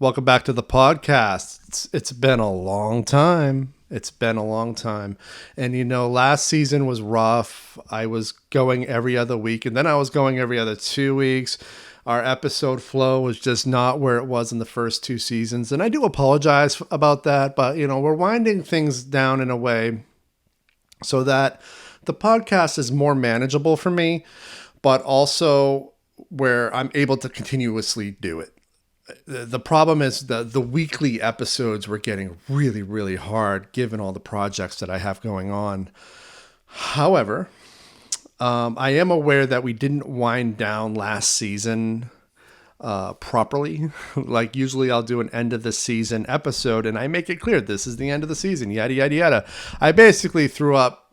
Welcome back to the podcast. It's been a long time. It's been a long time. And last season was rough. I was going every other week and then I was going every other 2 weeks. Our episode flow was just not where it was in the first two seasons. And I do apologize about that, but we're winding things down in a way so that the podcast is more manageable for me, but also where I'm able to continuously do it. The problem is the weekly episodes were getting really, really hard given all the projects that I have going on. However, I am aware that we didn't wind down last season properly. Like usually I'll do an end of the season episode and I make it clear this is the end of the season, yada, yada, yada. I basically threw up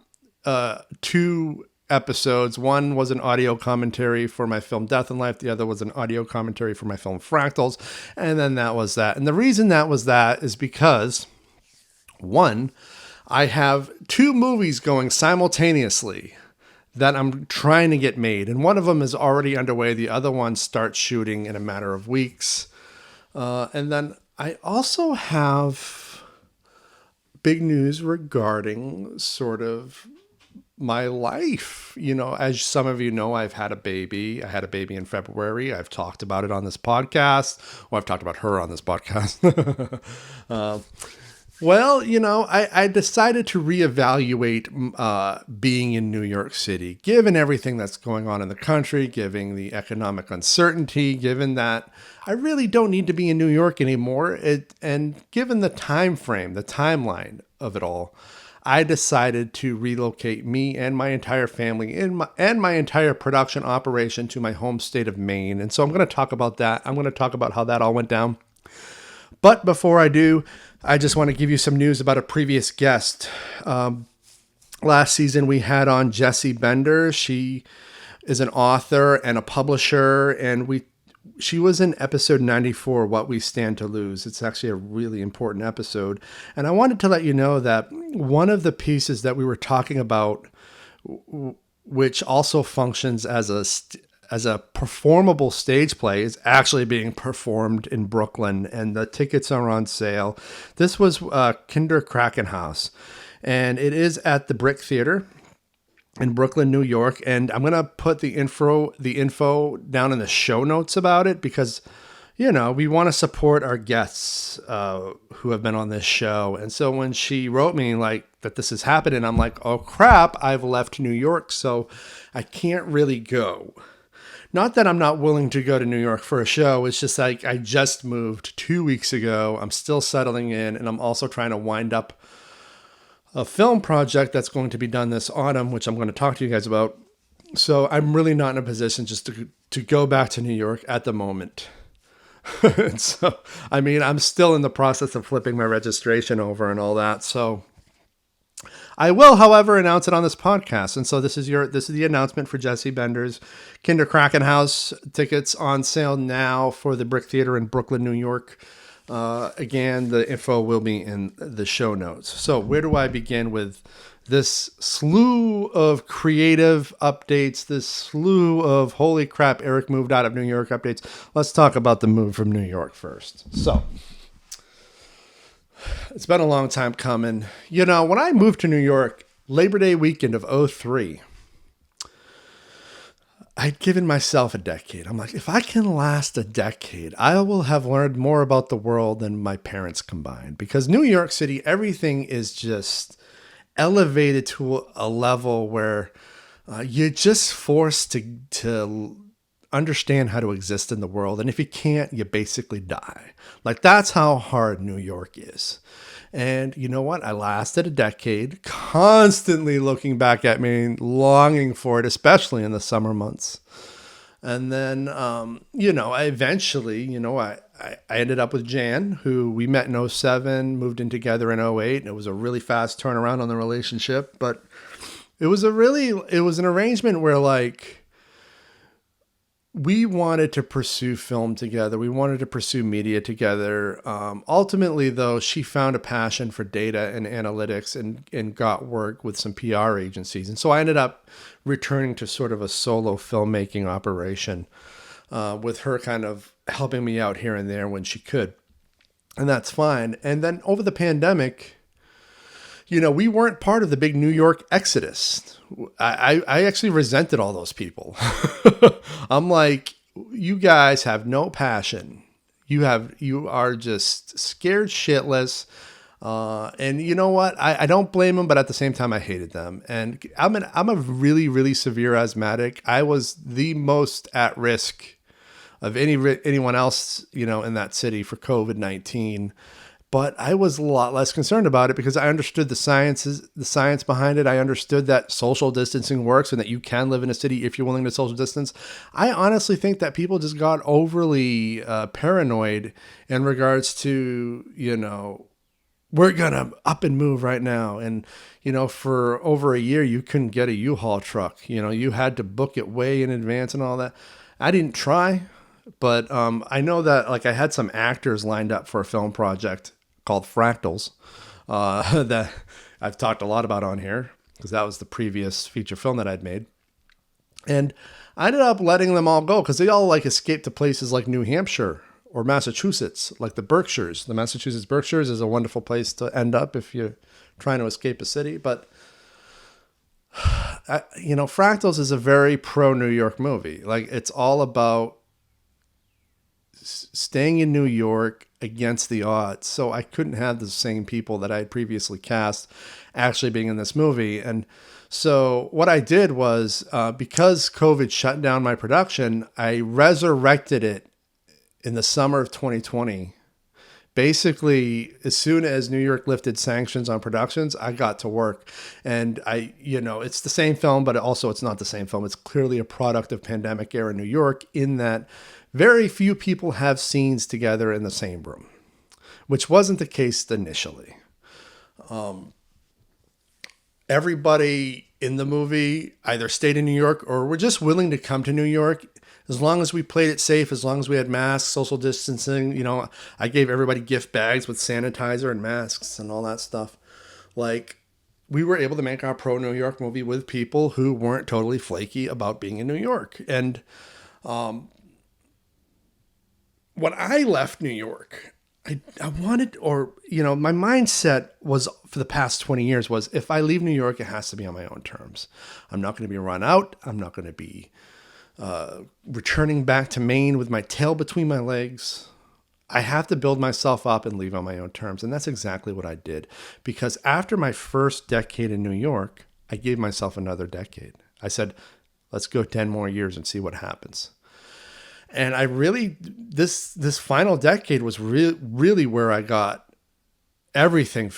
two episodes. One was an audio commentary for my film Death and Life. The other was an audio commentary for my film Fractals. And then that was that. And the reason that was that is because, one, I have two movies going simultaneously that I'm trying to get made. And one of them is already underway. The other one starts shooting in a matter of weeks. And then I also have big news regarding sort of my life. As some of you know, I've had a baby. I had a baby in February. I've talked about it on this podcast. Well, I've talked about her on this podcast. I decided to reevaluate being in New York City, given everything that's going on in the country, given the economic uncertainty, given that I really don't need to be in New York anymore, and given the time frame, the timeline of it all. I decided to relocate me and my entire family and my entire production operation to my home state of Maine. And so I'm going to talk about that. I'm going to talk about how that all went down. But before I do, I just want to give you some news about a previous guest. Last season, we had on Jessie Bender. She is an author and a publisher, and she was in episode 94, What We Stand to Lose. It's actually a really important episode. And I wanted to let you know that one of the pieces that we were talking about, which also functions as a performable stage play, is actually being performed in Brooklyn, and the tickets are on sale. This was Kinder Krakenhaus, and it is at the Brick Theater in Brooklyn, New York. And I'm going to put the info down in the show notes about it because, we want to support our guests who have been on this show. And so when she wrote me that this is happening, I'm like, oh crap, I've left New York, so I can't really go. Not that I'm not willing to go to New York for a show. It's just like I just moved 2 weeks ago. I'm still settling in, and I'm also trying to wind up a film project that's going to be done this autumn, which I'm going to talk to you guys about. So I'm really not in a position just to go back to New York at the moment. So, I'm still in the process of flipping my registration over and all that. So I will, however, announce it on this podcast. And so this is the announcement for Jessie Bender's Kinder Krakenhaus. Tickets on sale now for the Brick Theater in Brooklyn, New York. Again, the info will be in the show notes. So where do I begin with this slew of creative updates, this slew of holy crap, Eric moved out of New York updates? Let's talk about the move from New York first. So it's been a long time coming. When I moved to New York, Labor Day weekend of 2003, I'd given myself a decade. I'm like, if I can last a decade, I will have learned more about the world than my parents combined. Because New York City, everything is just elevated to a level where you're just forced to understand how to exist in the world. And if you can't, you basically die. That's how hard New York is. And you know what? I lasted a decade, constantly looking back at Maine, longing for it, especially in the summer months. And then, I eventually, I ended up with Jan, who we met in 2007, moved in together in 2008. And it was a really fast turnaround on the relationship. But it was an arrangement where we wanted to pursue film together. We wanted to pursue media together. Ultimately, though, she found a passion for data and analytics and got work with some PR agencies. And so I ended up returning to sort of a solo filmmaking operation with her kind of helping me out here and there when she could. and that's fine. And then over the pandemic, we weren't part of the big New York exodus. I actually resented all those people. I'm like, you guys have no passion. You are just scared shitless. And you know what? I don't blame them, but at the same time, I hated them. And I'm a really, really severe asthmatic. I was the most at risk of anyone else, in that city for COVID-19. But I was a lot less concerned about it because I understood the science behind it. I understood that social distancing works and that you can live in a city if you're willing to social distance. I honestly think that people just got overly paranoid in regards to, we're going to up and move right now. And, for over a year, you couldn't get a U-Haul truck. You had to book it way in advance and all that. I didn't try, but I know that I had some actors lined up for a film project called Fractals that I've talked a lot about on here because that was the previous feature film that I'd made. And I ended up letting them all go because they all escaped to places like New Hampshire or Massachusetts, like the Berkshires. The Massachusetts Berkshires is a wonderful place to end up if you're trying to escape a city. But, Fractals is a very pro-New York movie. It's all about staying in New York against the odds. So I couldn't have the same people that I had previously cast actually being in this movie. And so what I did was, because COVID shut down my production, I resurrected it in the summer of 2020. Basically, as soon as New York lifted sanctions on productions, I got to work. And it's the same film, but also it's not the same film. It's clearly a product of pandemic era New York in that very few people have scenes together in the same room, which wasn't the case initially. Everybody in the movie either stayed in New York or were just willing to come to New York as long as we played it safe, as long as we had masks, social distancing. I gave everybody gift bags with sanitizer and masks and all that stuff. We were able to make our pro New York movie with people who weren't totally flaky about being in New York. And when I left New York, I wanted, my mindset was for the past 20 years was if I leave New York, it has to be on my own terms. I'm not going to be run out. I'm not going to be returning back to Maine with my tail between my legs. I have to build myself up and leave on my own terms. And that's exactly what I did. Because after my first decade in New York, I gave myself another decade. I said, let's go 10 more years and see what happens. And I really, this final decade was really where I got everything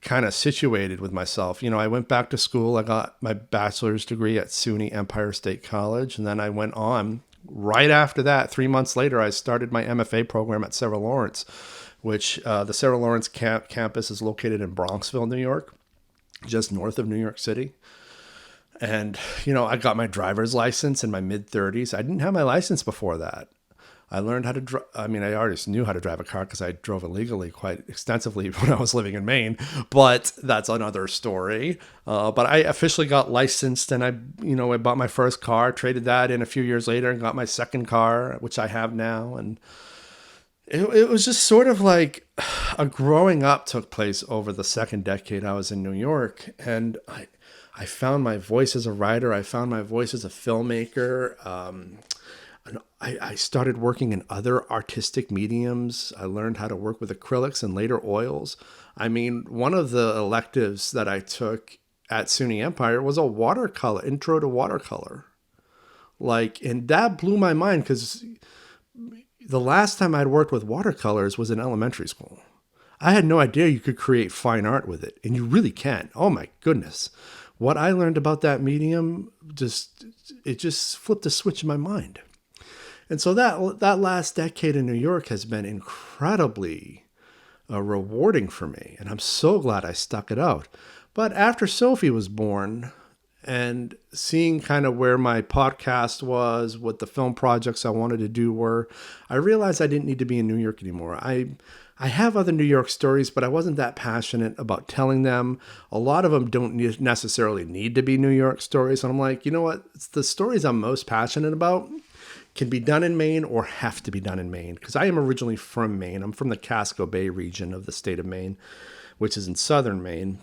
kind of situated with myself. I went back to school. I got my bachelor's degree at SUNY Empire State College. And then I went on right after that. 3 months later, I started my MFA program at Sarah Lawrence, which the Sarah Lawrence campus is located in Bronxville, New York, just north of New York City. And, I got my driver's license in my mid-30s. I didn't have my license before that. I learned how to drive. I already knew how to drive a car because I drove illegally quite extensively when I was living in Maine, but that's another story. But I officially got licensed and I bought my first car, traded that in a few years later and got my second car, which I have now. And it was just sort of like a growing up took place over the second decade I was in New York. And I found my voice as a writer. I found my voice as a filmmaker. I started working in other artistic mediums. I learned how to work with acrylics and later oils. One of the electives that I took at SUNY Empire was a watercolor, intro to watercolor. And that blew my mind because the last time I'd worked with watercolors was in elementary school. I had no idea you could create fine art with it, and you really can. Oh my goodness. What I learned about that medium, it just flipped a switch in my mind. And so that last decade in New York has been incredibly rewarding for me. And I'm so glad I stuck it out. But after Sophie was born and seeing kind of where my podcast was, what the film projects I wanted to do were, I realized I didn't need to be in New York anymore. I have other New York stories, but I wasn't that passionate about telling them. A lot of them don't necessarily need to be New York stories. And I'm like, you know what? It's the stories I'm most passionate about can be done in Maine or have to be done in Maine. Because I am originally from Maine. I'm from the Casco Bay region of the state of Maine, which is in southern Maine.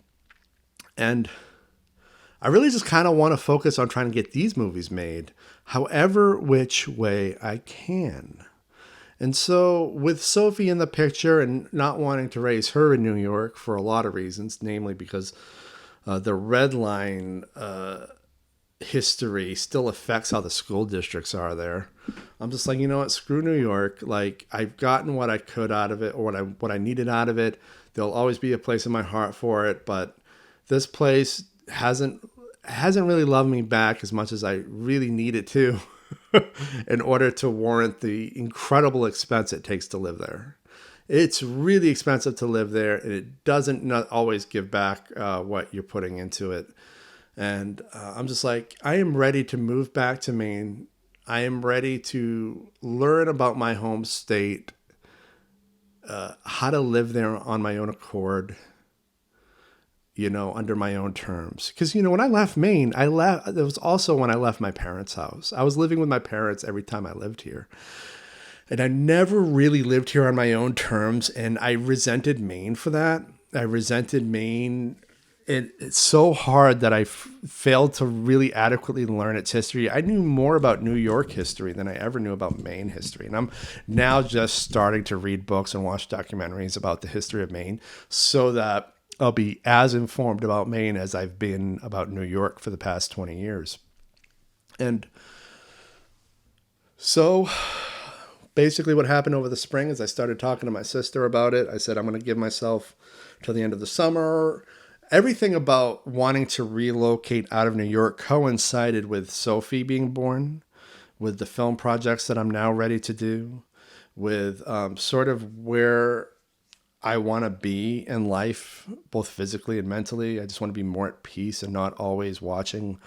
And I really just kind of want to focus on trying to get these movies made, however which way I can. And so with Sophie in the picture and not wanting to raise her in New York for a lot of reasons, namely because the red line history still affects how the school districts are there. I'm just like, you know what, screw New York. Like, I've gotten what I could out of it, or what I needed out of it. There'll always be a place in my heart for it, but this place hasn't really loved me back as much as I really need it to in order to warrant the incredible expense it takes to live there. It's really expensive to live there, and it doesn't not always give back what you're putting into it. And I'm just like, I am ready to move back to Maine. I am ready to learn about my home state, how to live there on my own accord, under my own terms. Because, when I left Maine, it was also when I left my parents' house. I was living with my parents every time I lived here. And I never really lived here on my own terms. And I resented Maine for that. I resented Maine. It's so hard that I failed to really adequately learn its history. I knew more about New York history than I ever knew about Maine history. And I'm now just starting to read books and watch documentaries about the history of Maine so that I'll be as informed about Maine as I've been about New York for the past 20 years. And so basically what happened over the spring is I started talking to my sister about it. I said, I'm going to give myself till the end of the summer. Everything about wanting to relocate out of New York coincided with Sophie being born, with the film projects that I'm now ready to do, with sort of where I want to be in life, both physically and mentally. I just want to be more at peace and not always watching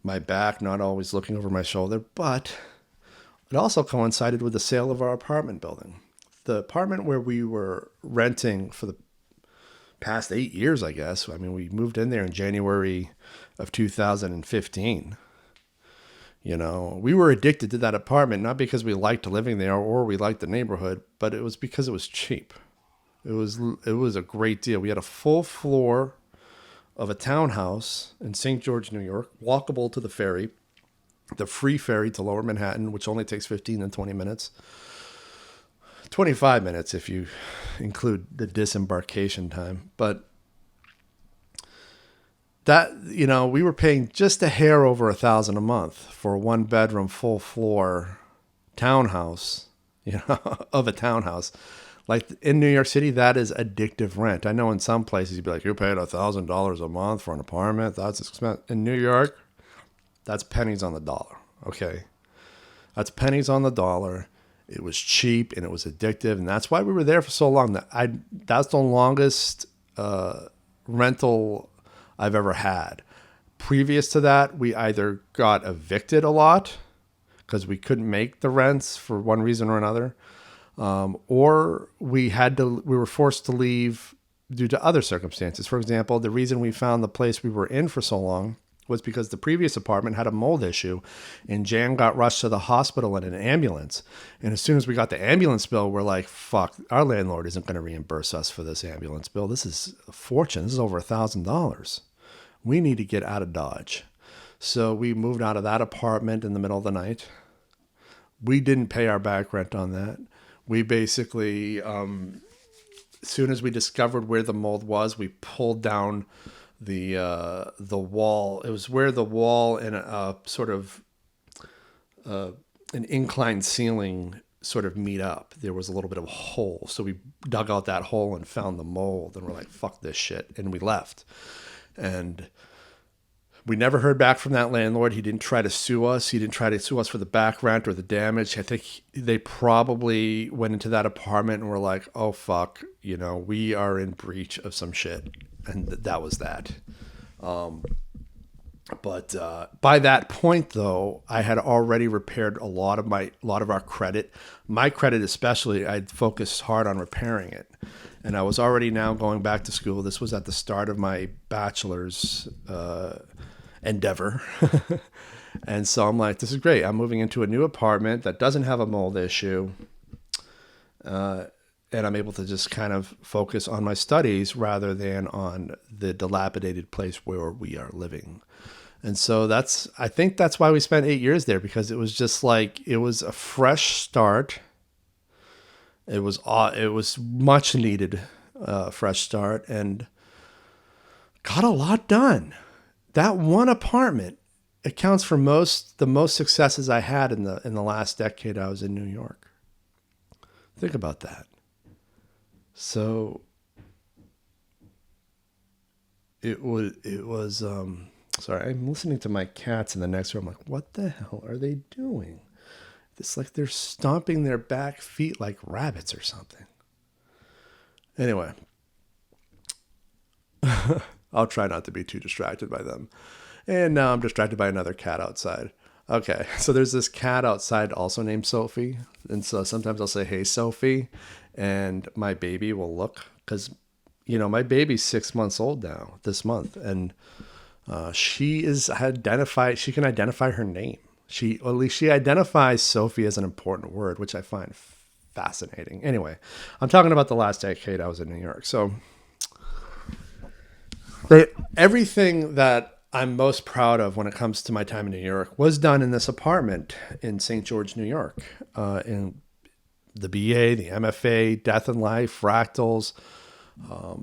my back, not always looking over my shoulder. But it also coincided with the sale of our apartment building. The apartment where we were renting for the past 8 years, I guess. I mean, we moved in there in January of 2015. We were addicted to that apartment, not because we liked living there or we liked the neighborhood, but it was because it was cheap. It was a great deal. We had a full floor of a townhouse in St. George, New York, walkable to the ferry, the free ferry to Lower Manhattan, which only takes 15 and 20 minutes. 25 minutes if you include the disembarkation time. But that, we were paying just a hair over $1,000 a month for a 1-bedroom, full floor townhouse, of a townhouse. Like in New York City, that is addictive rent. I know in some places you'd be like, you're paying $1,000 a month for an apartment. That's expensive. In New York, that's pennies on the dollar. Okay. That's pennies on the dollar. It was cheap and it was addictive, and that's why we were there for so long. That's the longest rental I've ever had. Previous to that, we either got evicted a lot because we couldn't make the rents for one reason or another, or we were forced to leave due to other circumstances. For example, the reason we found the place we were in for so long was because the previous apartment had a mold issue, and Jan got rushed to the hospital in an ambulance. And as soon as we got the ambulance bill, we're like, fuck, our landlord isn't going to reimburse us for this ambulance bill. This is a fortune. This is over $1,000. We need to get out of Dodge. So we moved out of that apartment in the middle of the night. We didn't pay our back rent on that. We basically, as soon as we discovered where the mold was, we pulled down the wall. It was where the wall and a sort of an inclined ceiling sort of meet up. There was a little bit of a hole. So we dug out that hole and found the mold, and we're like, fuck this shit. And we left. And we never heard back from that landlord. He didn't try to sue us. He didn't try to sue us for the back rent or the damage. I think they probably went into that apartment and were like, oh, fuck, we are in breach of some shit. And that was that. But by that point, though, I had already repaired a lot of our credit. My credit especially, I'd focused hard on repairing it. And I was already now going back to school. This was at the start of my bachelor's. endeavor. And so I'm like, this is great. I'm moving into a new apartment that doesn't have a mold issue. And I'm able to just kind of focus on my studies rather than on the dilapidated place where we are living. And so I think that's why we spent 8 years there, because it was just like, it was a fresh start. It was much needed, fresh start, and got a lot done. That one apartment accounts for the most successes I had in the last decade I was in New York. Think about that. So it was sorry, I'm listening to my cats in the next room. I'm like, what the hell are they doing? It's like they're stomping their back feet like rabbits or something. Anyway, I'll try not to be too distracted by them. And now I'm distracted by another cat outside. Okay, so there's this cat outside also named Sophie. And so sometimes I'll say, hey, Sophie. And my baby will look, because, my baby's 6 months old now this month. And she can identify her name. At least she identifies Sophie as an important word, which I find fascinating. Anyway, I'm talking about the last decade I was in New York. So everything that I'm most proud of when it comes to my time in New York was done in this apartment in St. George, New York, in the BA, the MFA, Death and Life, Fractals, a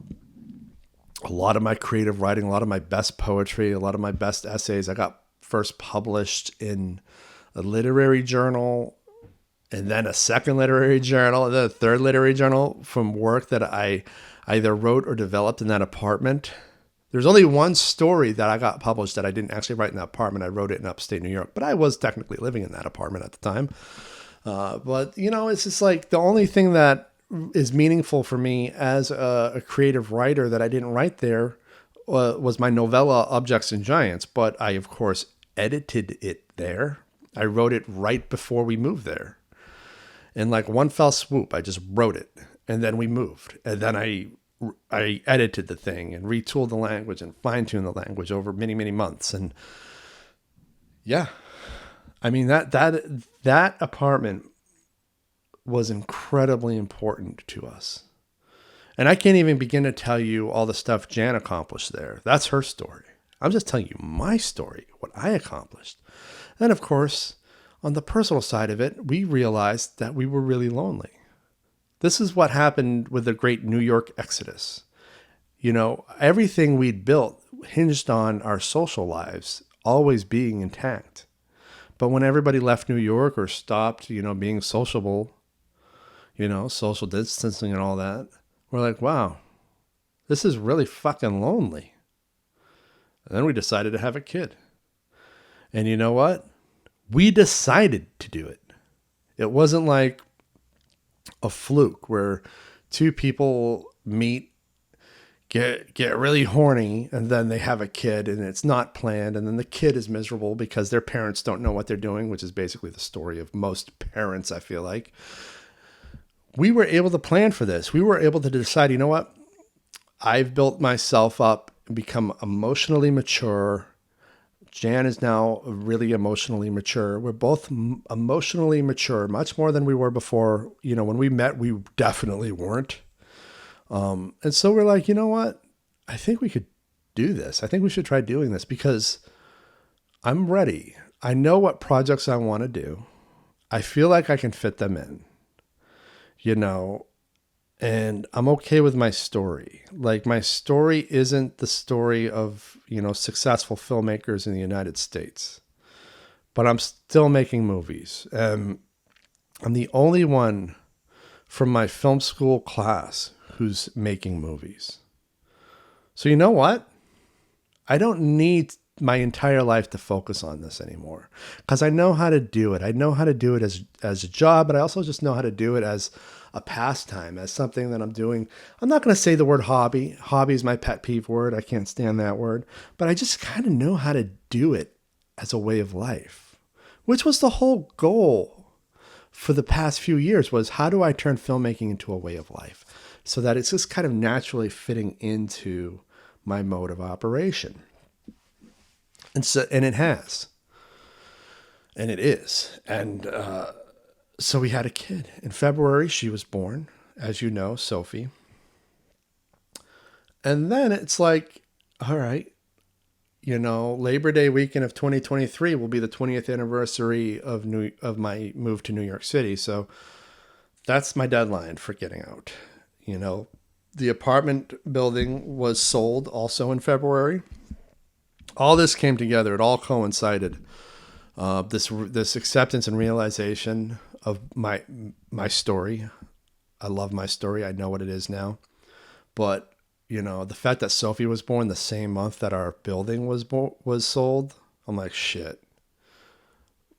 lot of my creative writing, a lot of my best poetry, a lot of my best essays. I got first published in a literary journal, and then a second literary journal, and then a third literary journal from work that I either wrote or developed in that apartment. There's only one story that I got published that I didn't actually write in that apartment. I wrote it in upstate New York, but I was technically living in that apartment at the time. But it's just like the only thing that is meaningful for me as a creative writer that I didn't write there was my novella Objects and Giants. But I, of course, edited it there. I wrote it right before we moved there. In like one fell swoop, I just wrote it, and then we moved. And then I edited the thing and retooled the language and fine-tuned the language over many, many months. And yeah, I mean, that apartment was incredibly important to us. And I can't even begin to tell you all the stuff Jan accomplished there. That's her story. I'm just telling you my story, what I accomplished. And of course, on the personal side of it, we realized that we were really lonely. This is what happened with the great New York exodus. Everything we'd built hinged on our social lives always being intact. But when everybody left New York or stopped, being sociable, social distancing and all that, we're like, wow, this is really fucking lonely. And then we decided to have a kid. And you know what? We decided to do it. It wasn't like a fluke where two people meet, get really horny, and then they have a kid and it's not planned. And then the kid is miserable because their parents don't know what they're doing, which is basically the story of most parents, I feel like. We were able to plan for this. We were able to decide, you know what? I've built myself up and become emotionally mature. Jan is now really emotionally mature. We're both emotionally mature, much more than we were before. When we met, we definitely weren't. And so we're like, you know what? I think we could do this. I think we should try doing this because I'm ready. I know what projects I want to do. I feel like I can fit them in, and I'm okay with my story. Like, my story isn't the story of, successful filmmakers in the United States, but I'm still making movies. I'm the only one from my film school class who's making movies. So you know what? I don't need my entire life to focus on this anymore because I know how to do it. I know how to do it as a job, but I also just know how to do it as a pastime, as something that I'm doing. I'm not going to say the word hobby. Hobby is my pet peeve word. I can't stand that word, but I just kind of know how to do it as a way of life, which was the whole goal for the past few years, was how do I turn filmmaking into a way of life so that it's just kind of naturally fitting into my mode of operation. And it has, and it is. And so we had a kid. In February, she was born, as you know, Sophie. And then it's like, all right, Labor Day weekend of 2023 will be the 20th anniversary of my move to New York City. So that's my deadline for getting out. The apartment building was sold also in February. All this came together. It all coincided. This acceptance and realization of my story. I love my story. I know what it is now. But the fact that Sophie was born the same month that our building was sold, I'm like, shit.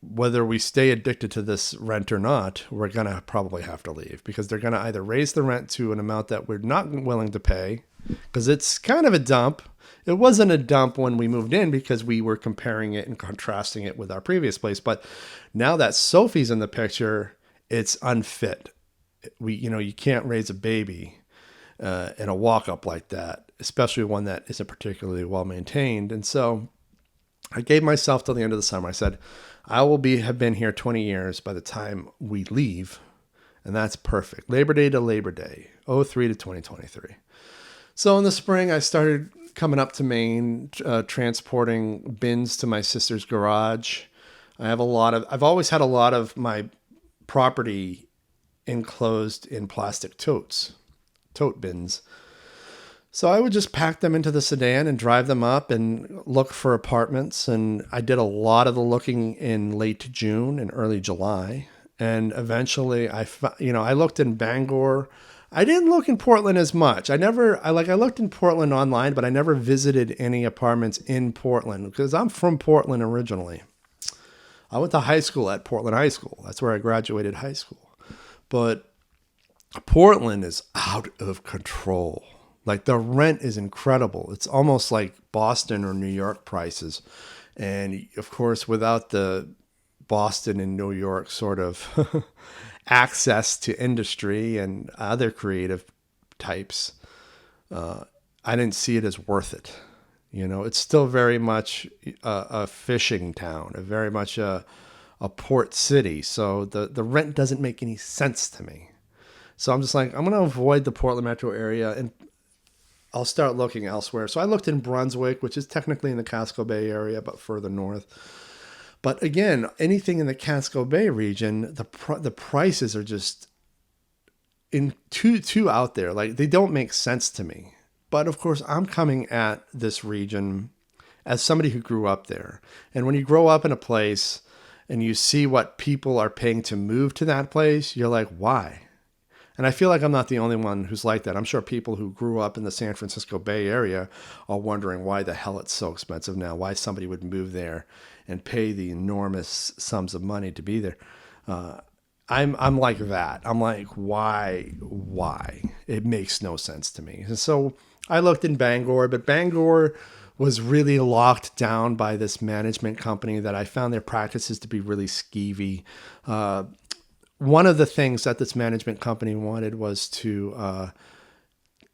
Whether we stay addicted to this rent or not, we're going to probably have to leave, because they're going to either raise the rent to an amount that we're not willing to pay, because it's kind of a dump. It wasn't a dump when we moved in because we were comparing it and contrasting it with our previous place. But now that Sophie's in the picture, it's unfit. You can't raise a baby in a walk-up like that, especially one that isn't particularly well maintained. And so I gave myself till the end of the summer. I said, I will have been here 20 years by the time we leave, and that's perfect. Labor Day to Labor Day, 03 to 2023. So in the spring, I started coming up to Maine, transporting bins to my sister's garage. I've always had a lot of my property enclosed in plastic tote bins. So I would just pack them into the sedan and drive them up and look for apartments. And I did a lot of the looking in late June and early July. And eventually I looked in Bangor. I didn't look in Portland as much. I looked in Portland online, but I never visited any apartments in Portland because I'm from Portland originally. I went to high school at Portland High School. That's where I graduated high school. But Portland is out of control. Like, the rent is incredible. It's almost like Boston or New York prices. And of course, without the Boston and New York sort of access to industry and other creative types, I didn't see it as worth it. It's still very much a fishing town, very much a port city. So the rent doesn't make any sense to me. So I'm just like, I'm going to avoid the Portland metro area and I'll start looking elsewhere. So I looked in Brunswick, which is technically in the Casco Bay area, but further north. But again, anything in the Casco Bay region, the prices are just too out there. Like, they don't make sense to me. But of course, I'm coming at this region as somebody who grew up there. And when you grow up in a place and you see what people are paying to move to that place, you're like, why? And I feel like I'm not the only one who's like that. I'm sure people who grew up in the San Francisco Bay Area are wondering why the hell it's so expensive now, why somebody would move there and pay the enormous sums of money to be there. I'm like that. I'm like, why? It makes no sense to me. And so I looked in Bangor, but Bangor was really locked down by this management company that I found their practices to be really skeevy. One of the things that this management company wanted was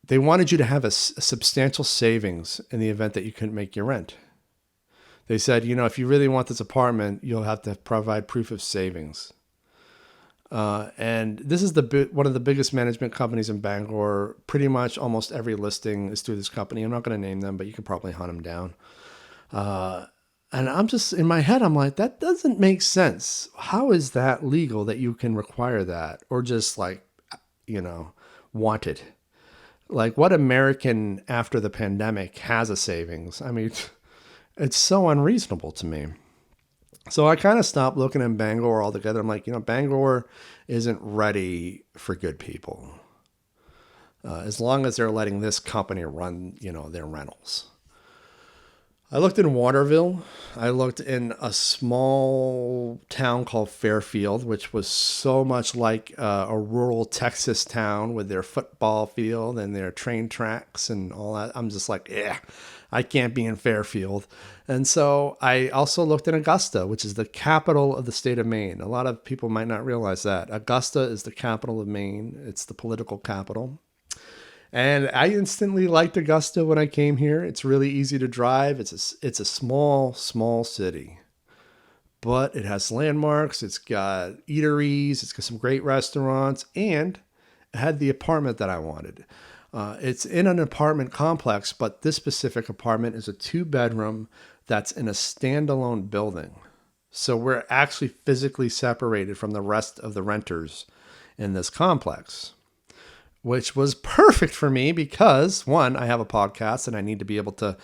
they wanted you to have a substantial savings in the event that you couldn't make your rent. They said, if you really want this apartment, you'll have to provide proof of savings. And this is one of the biggest management companies in Bangor. Pretty much almost every listing is through this company. I'm not going to name them, but you can probably hunt them down. And I'm just, in my head, I'm like, that doesn't make sense. How is that legal that you can require that? Or just like, want it? Like, what American after the pandemic has a savings? I mean, it's so unreasonable to me. So I kind of stopped looking in Bangor altogether. I'm like, Bangor isn't ready for good people. As long as they're letting this company run, their rentals. I looked in Waterville. I looked in a small town called Fairfield, which was so much like a rural Texas town with their football field and their train tracks and all that. I'm just like, I can't be in Fairfield. And so I also looked in Augusta, which is the capital of the state of Maine. A lot of people might not realize that. Augusta is the capital of Maine. It's the political capital. And I instantly liked Augusta when I came here. It's really easy to drive. It's a small, small city, but it has landmarks. It's got eateries. It's got some great restaurants, and it had the apartment that I wanted. It's in an apartment complex, but this specific apartment is a 2-bedroom that's in a standalone building. So we're actually physically separated from the rest of the renters in this complex, which was perfect for me because, one, I have a podcast and I need to be able to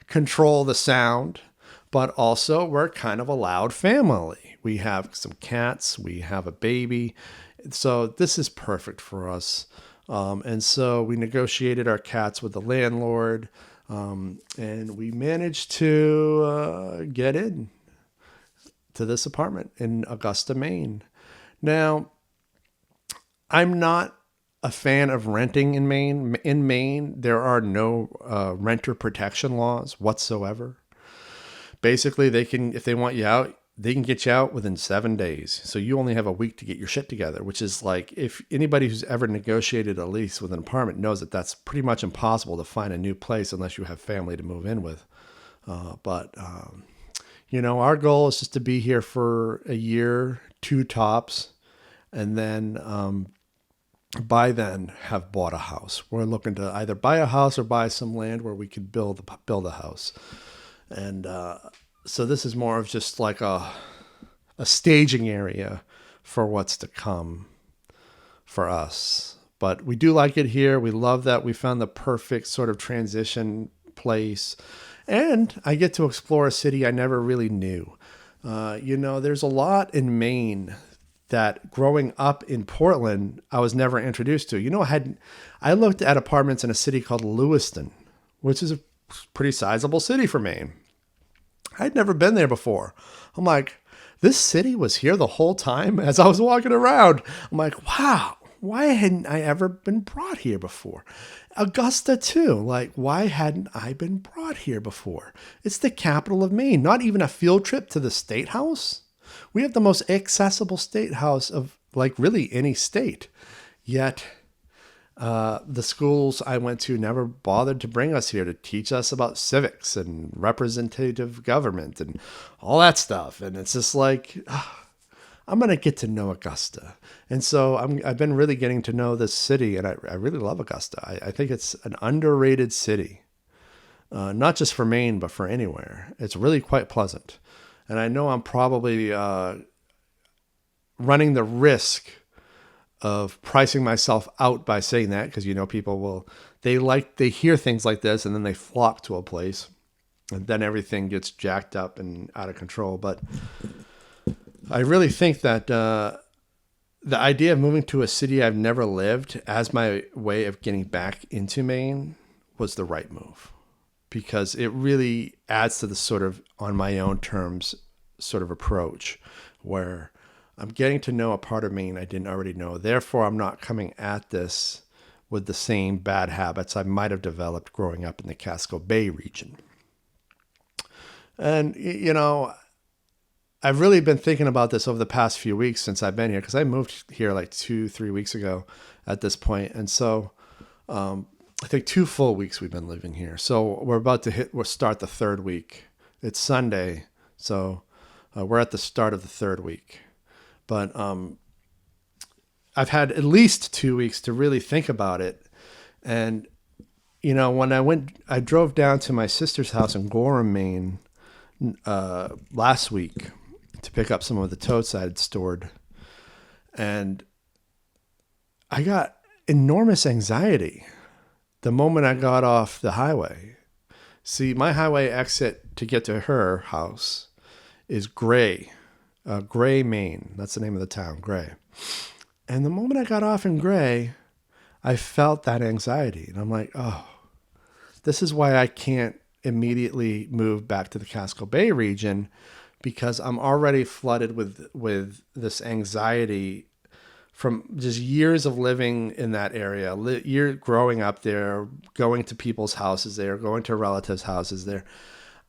control the sound, but also we're kind of a loud family. We have some cats, we have a baby. So this is perfect for us. And so we negotiated our cats with the landlord, and we managed to get in to this apartment in Augusta, Maine. Now, I'm not a fan of renting in Maine. In Maine, there are no renter protection laws whatsoever. Basically, they can, if they want you out, they can get you out within 7 days. So you only have a week to get your shit together, which is like, if anybody who's ever negotiated a lease with an apartment knows that that's pretty much impossible to find a new place unless you have family to move in with. But our goal is just to be here for a year, 2 tops, and then by then have bought a house. We're looking to either buy a house or buy some land where we could build a house. And so this is more of just like a staging area for what's to come for us. But we do like it here. We love that we found the perfect sort of transition place. And I get to explore a city I never really knew. There's a lot in Maine that growing up in Portland, I was never introduced to. I looked at apartments in a city called Lewiston, which is a pretty sizable city for Maine. I'd never been there before. I'm like, this city was here the whole time as I was walking around. I'm like, wow, why hadn't I ever been brought here before? Augusta too. Like, why hadn't I been brought here before? It's the capital of Maine. Not even a field trip to the state house. We have the most accessible state house of like really any state. Yet the schools I went to never bothered to bring us here to teach us about civics and representative government and all that stuff. And it's just like, I'm going to get to know Augusta. And so I've been really getting to know this city, and I really love Augusta. I think it's an underrated city, not just for Maine, but for anywhere. It's really quite pleasant. And I know I'm probably running the risk of pricing myself out by saying that, because people they hear things like this and then they flock to a place, and then everything gets jacked up and out of control. But I really think that the idea of moving to a city I've never lived as my way of getting back into Maine was the right move, because it really adds to the sort of on my own terms sort of approach where I'm getting to know a part of Maine I didn't already know. Therefore, I'm not coming at this with the same bad habits I might have developed growing up in the Casco Bay region. And, I've really been thinking about this over the past few weeks since I've been here, because I moved here like 2-3 weeks ago at this point. And so I think 2 full weeks we've been living here. So we'll start the 3rd week. It's Sunday. So we're at the start of the 3rd week. But I've had at least 2 weeks to really think about it. And, when I drove down to my sister's house in Gorham, Maine last week to pick up some of the totes I had stored. And I got enormous anxiety the moment I got off the highway. See, my highway exit to get to her house is Gray, Maine. That's the name of the town, Gray. And the moment I got off in Gray, I felt that anxiety. And I'm like, oh, this is why I can't immediately move back to the Casco Bay region, because I'm already flooded with this anxiety from just years of living in that area, growing up there, going to people's houses there, going to relatives' houses there.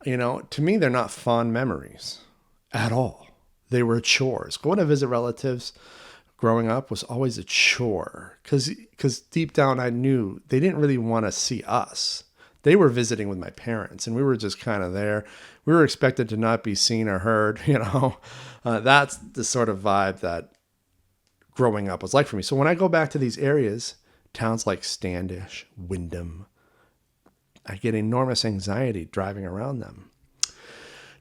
To me, they're not fond memories at all. They were chores. Going to visit relatives, growing up was always a chore because deep down I knew they didn't really want to see us. They were visiting with my parents, and we were just kind of there. We were expected to not be seen or heard, you know. That's the sort of vibe that growing up was like for me. So when I go back to these areas, towns like Standish, Windham, I get enormous anxiety driving around them.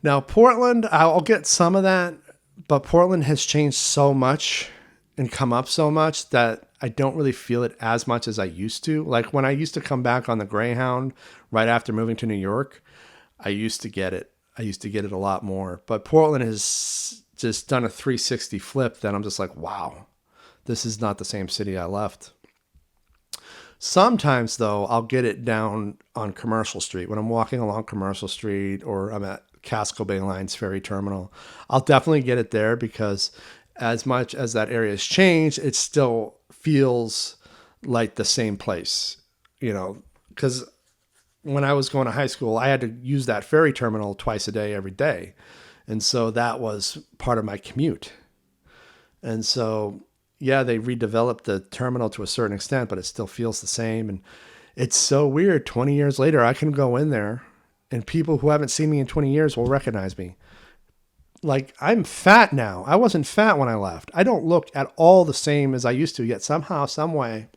Now, Portland, I'll get some of that, but Portland has changed so much and come up so much that I don't really feel it as much as I used to. Like when I used to come back on the Greyhound right after moving to New York, I used to get it. I used to get it a lot more. But Portland has just done a 360 flip that I'm just like, wow, this is not the same city I left. Sometimes, though, I'll get it down on Commercial Street. When I'm walking along Commercial Street or I'm at Casco Bay Line's ferry terminal, I'll definitely get it there because as much as that area has changed, it still feels like the same place, you know, because when I was going to high school, I had to use that ferry terminal twice a day, every day. And so that was part of my commute. And so, yeah, they redeveloped the terminal to a certain extent, but it still feels the same. And it's so weird. 20 years later, I can go in there and people who haven't seen me in 20 years will recognize me. Like, I'm fat now. I wasn't fat when I left. I don't look at all the same as I used to, yet somehow, some way,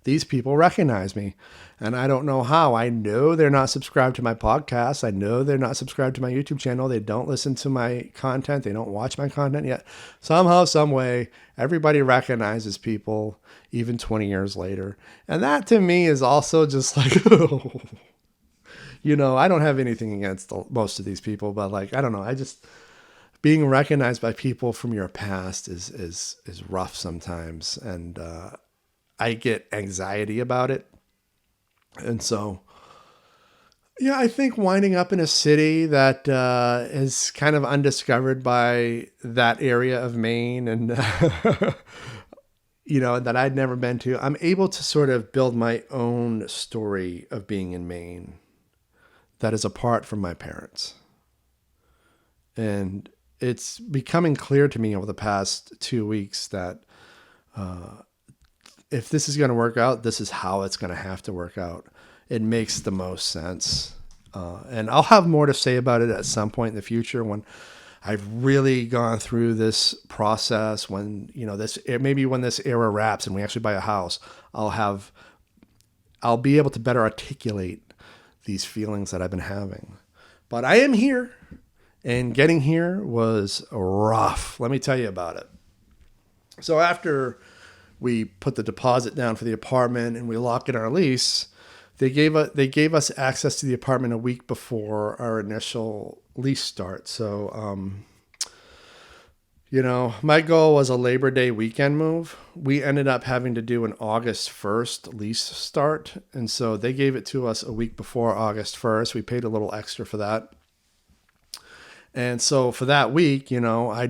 these people recognize me. And I don't know how. I know they're not subscribed to my podcast. I know they're not subscribed to my YouTube channel. They don't listen to my content. They don't watch my content yet. Somehow, some way, everybody recognizes people even 20 years later. And that to me is also just like, you know, I don't have anything against most of these people, but like, I don't know. I just, being recognized by people from your past is rough sometimes. And I get anxiety about it. And so, yeah, I think winding up in a city that is kind of undiscovered by that area of Maine and, you know, that I'd never been to, I'm able to sort of build my own story of being in Maine that is apart from my parents. And it's becoming clear to me over the past 2 weeks that if this is going to work out, this is how it's going to have to work out. It makes the most sense. And I'll have more to say about it at some point in the future when I've really gone through this process, when, you know, maybe when this era wraps and we actually buy a house, I'll be able to better articulate these feelings that I've been having. But I am here, and getting here was rough. Let me tell you about it. So after we put the deposit down for the apartment and we lock in our lease, they gave us access to the apartment a week before our initial lease start. So, you know, my goal was a Labor Day weekend move. We ended up having to do an August 1st lease start. And so they gave it to us a week before August 1st. We paid a little extra for that. And so for that week, you know, I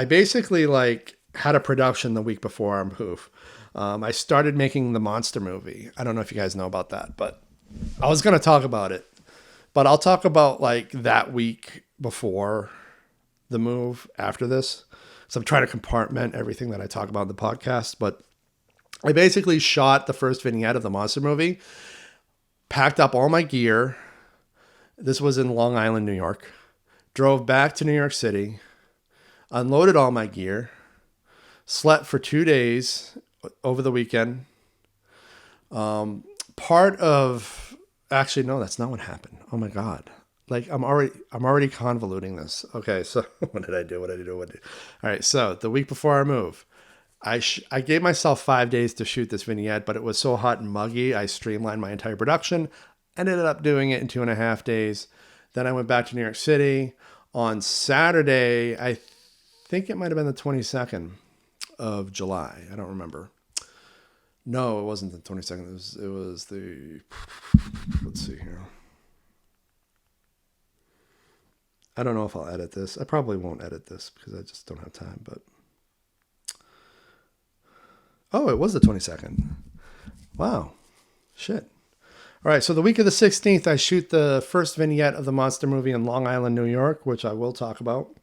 basically like had a production the week before our move. I started making the monster movie. I don't know if you guys know about that, but I was going to talk about it. But I'll talk about like that week before the move after this. So I'm trying to compartment everything that I talk about in the podcast. But I basically shot the first vignette of the monster movie, packed up all my gear. This was in Long Island, New York. Drove back to New York City, unloaded all my gear, slept for 2 days over the weekend. Actually, no, that's not what happened. Oh my God. Like I'm already convoluting this. Okay. So what did I do? All right. So the week before our move, I gave myself 5 days to shoot this vignette, but it was so hot and muggy. I streamlined my entire production, ended up doing it in 2.5 days. Then I went back to New York City on Saturday. I think it might've been the 22nd of July. I don't remember. No, it wasn't the 22nd. It was the, let's see here. I don't know if I'll edit this. I probably won't edit this because I just don't have time, but. Oh, it was the 22nd. Wow. Shit. All right. So the week of the 16th, I shoot the first vignette of the monster movie in Long Island, New York, which I will talk about.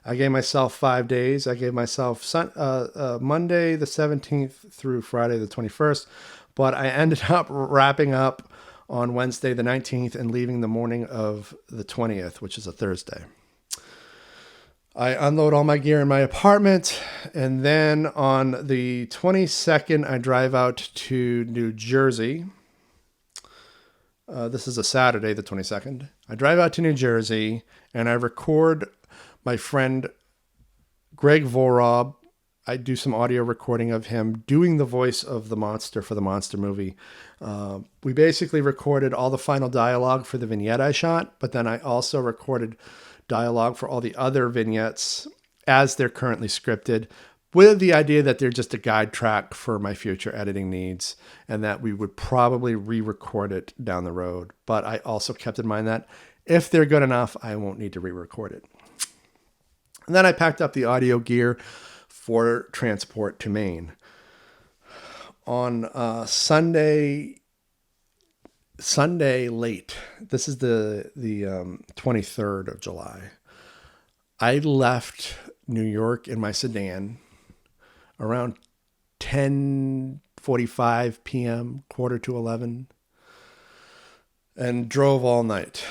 I gave myself 5 days. I gave myself Monday the 17th through Friday the 21st, but I ended up wrapping up on Wednesday the 19th and leaving the morning of the 20th, which is a Thursday. I unload all my gear in my apartment, and then on the 22nd, I drive out to New Jersey. This is a Saturday, the 22nd. I drive out to New Jersey, and I record my friend Greg Vorob. I do some audio recording of him doing the voice of the monster for the monster movie. We basically recorded all the final dialogue for the vignette I shot, but then I also recorded dialogue for all the other vignettes as they're currently scripted, with the idea that they're just a guide track for my future editing needs and that we would probably re-record it down the road. But I also kept in mind that if they're good enough, I won't need to re-record it. And then I packed up the audio gear for transport to Maine. On Sunday late, this is the 23rd of July, I left New York in my sedan around 10:45 p.m., quarter to 11, and drove all night.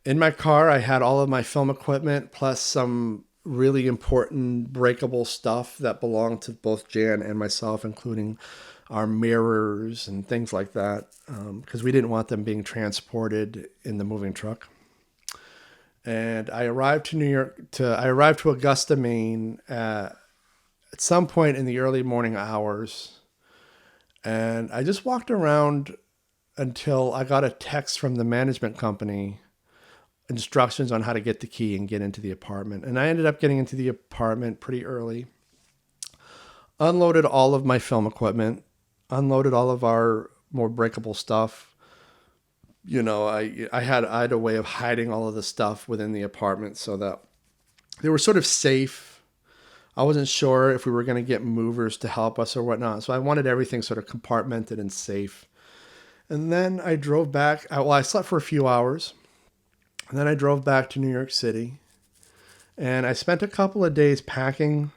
In my car, I had all of my film equipment plus some really important breakable stuff that belonged to both Jan and myself, including our mirrors and things like that, because we didn't want them being transported in the moving truck. And I arrived to Augusta, Maine at some point in the early morning hours. And I just walked around until I got a text from the management company, instructions on how to get the key and get into the apartment. And I ended up getting into the apartment pretty early, unloaded all of my film equipment, unloaded all of our more breakable stuff. You know, I had a way of hiding all of the stuff within the apartment so that they were sort of safe. I wasn't sure if we were going to get movers to help us or whatnot. So I wanted everything sort of compartmented and safe. And then I drove back. I slept for a few hours. And then I drove back to New York City. And I spent a couple of days packing.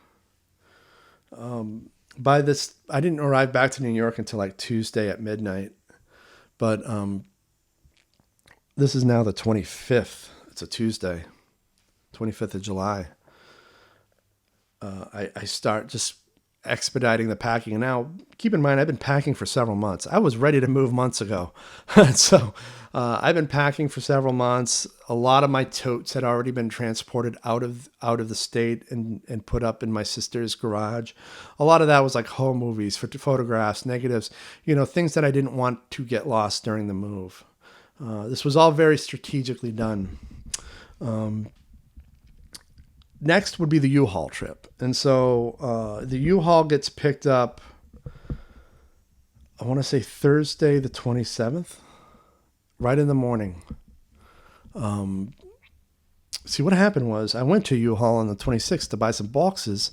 I didn't arrive back to New York until like Tuesday at midnight. But this is now the 25th. It's a Tuesday, 25th of July. I start just expediting the packing. And now, keep in mind, I've been packing for several months. I was ready to move months ago. So I've been packing for several months. A lot of my totes had already been transported out of the state and put up in my sister's garage. A lot of that was like home movies, photographs, negatives, things that I didn't want to get lost during the move. This was all very strategically done. Next would be the U-Haul trip. And so the U-Haul gets picked up, I want to say Thursday the 27th, right in the morning. See, what happened was I went to U-Haul on the 26th to buy some boxes,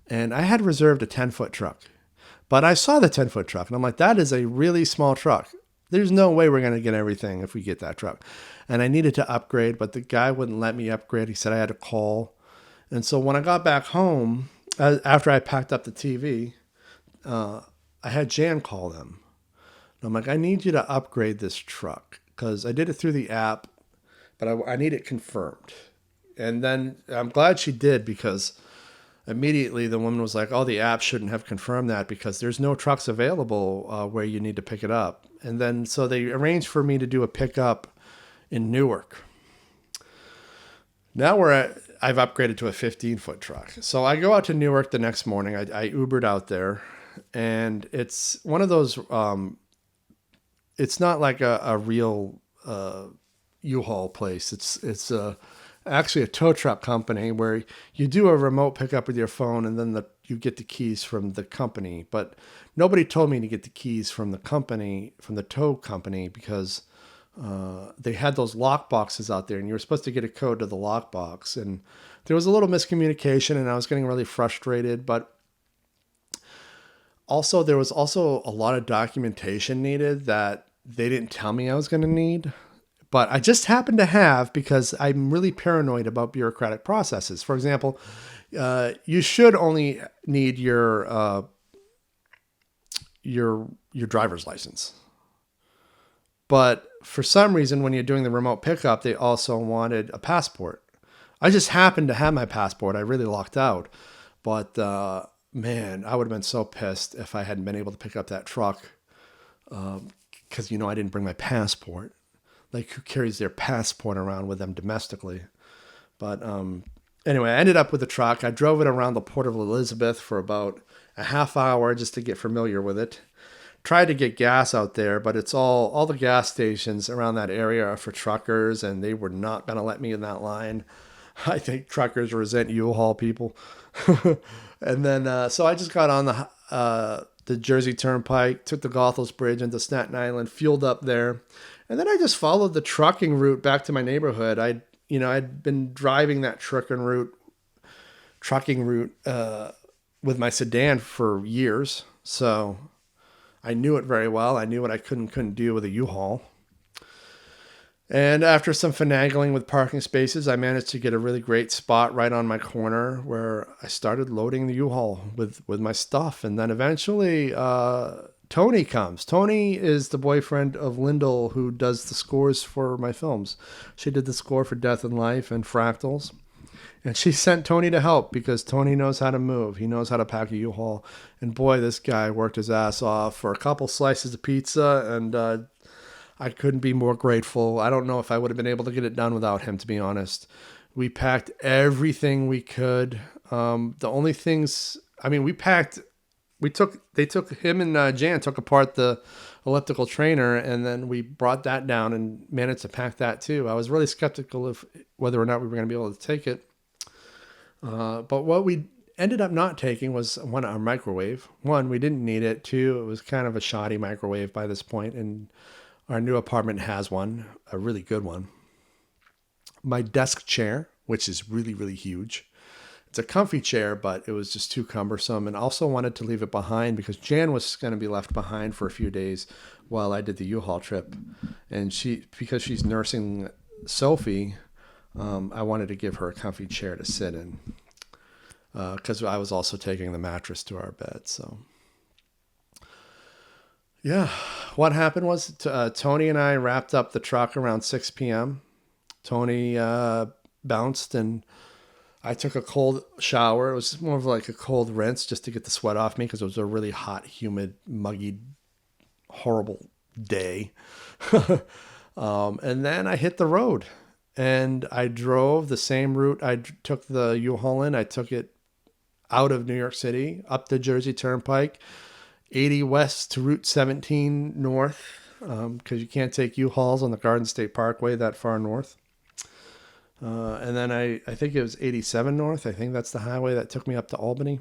and I had reserved a 10-foot truck. But I saw the 10-foot truck, and I'm like, that is a really small truck. There's no way we're going to get everything if we get that truck. And I needed to upgrade, but the guy wouldn't let me upgrade. He said I had to call. And so when I got back home, after I packed up the TV, I had Jan call them. And I'm like, I need you to upgrade this truck because I did it through the app, but I need it confirmed. And then I'm glad she did because immediately the woman was like, oh, the app shouldn't have confirmed that because there's no trucks available where you need to pick it up. And then so they arranged for me to do a pickup in Newark. Now I've upgraded to a 15-foot truck. So I go out to Newark the next morning. I Ubered out there, and it's one of those, it's not like a real U-Haul place. It's actually a tow truck company where you do a remote pickup with your phone and then you get the keys from the company. But nobody told me to get the keys from the company, from the tow company, because they had those lock boxes out there and you were supposed to get a code to the lock box. And there was a little miscommunication and I was getting really frustrated, but also there was also a lot of documentation needed that they didn't tell me I was going to need. But I just happen to have, because I'm really paranoid about bureaucratic processes. For example, you should only need your driver's license. But for some reason, when you're doing the remote pickup, they also wanted a passport. I just happened to have my passport. I really lucked out. But man, I would have been so pissed if I hadn't been able to pick up that truck, because, I didn't bring my passport. Like, who carries their passport around with them domestically? But anyway, I ended up with the truck. I drove it around the Port of Elizabeth for about a half hour just to get familiar with it. Tried to get gas out there, but it's all the gas stations around that area are for truckers, and they were not going to let me in that line. I think truckers resent U-Haul people. And then, so I just got on the Jersey Turnpike, took the Goethals Bridge into Staten Island, fueled up there. And then I just followed the trucking route back to my neighborhood. I'd been driving that trucking route with my sedan for years. So I knew it very well. I knew what I couldn't do with a U-Haul. And after some finagling with parking spaces, I managed to get a really great spot right on my corner where I started loading the U-Haul with my stuff. And then eventually Tony comes. Tony is the boyfriend of Lyndall, who does the scores for my films. She did the score for Death and Life and Fractals. And she sent Tony to help because Tony knows how to move. He knows how to pack a U-Haul. And boy, this guy worked his ass off for a couple slices of pizza, and I couldn't be more grateful. I don't know if I would have been able to get it done without him, to be honest. We packed everything we could. The only things, they took him and Jan took apart the elliptical trainer, and then we brought that down and managed to pack that too. I was really skeptical of whether or not we were going to be able to take it. But what we ended up not taking was our microwave. One, we didn't need it. Two, it was kind of a shoddy microwave by this point, and our new apartment has one, a really good one. My desk chair, which is really, really huge. It's a comfy chair, but it was just too cumbersome, and also wanted to leave it behind because Jan was going to be left behind for a few days while I did the U-Haul trip. And because she's nursing Sophie, I wanted to give her a comfy chair to sit in because I was also taking the mattress to our bed. So, yeah, what happened was Tony and I wrapped up the truck around 6 p.m. Tony bounced, and I took a cold shower. It was more of like a cold rinse just to get the sweat off me because it was a really hot, humid, muggy, horrible day. And then I hit the road. And I drove the same route I took the U-Haul in. I took it out of New York City, up the Jersey Turnpike, 80 west to Route 17 north, because you can't take U-Hauls on the Garden State Parkway that far north. And then I think it was 87 north. I think that's the highway that took me up to Albany.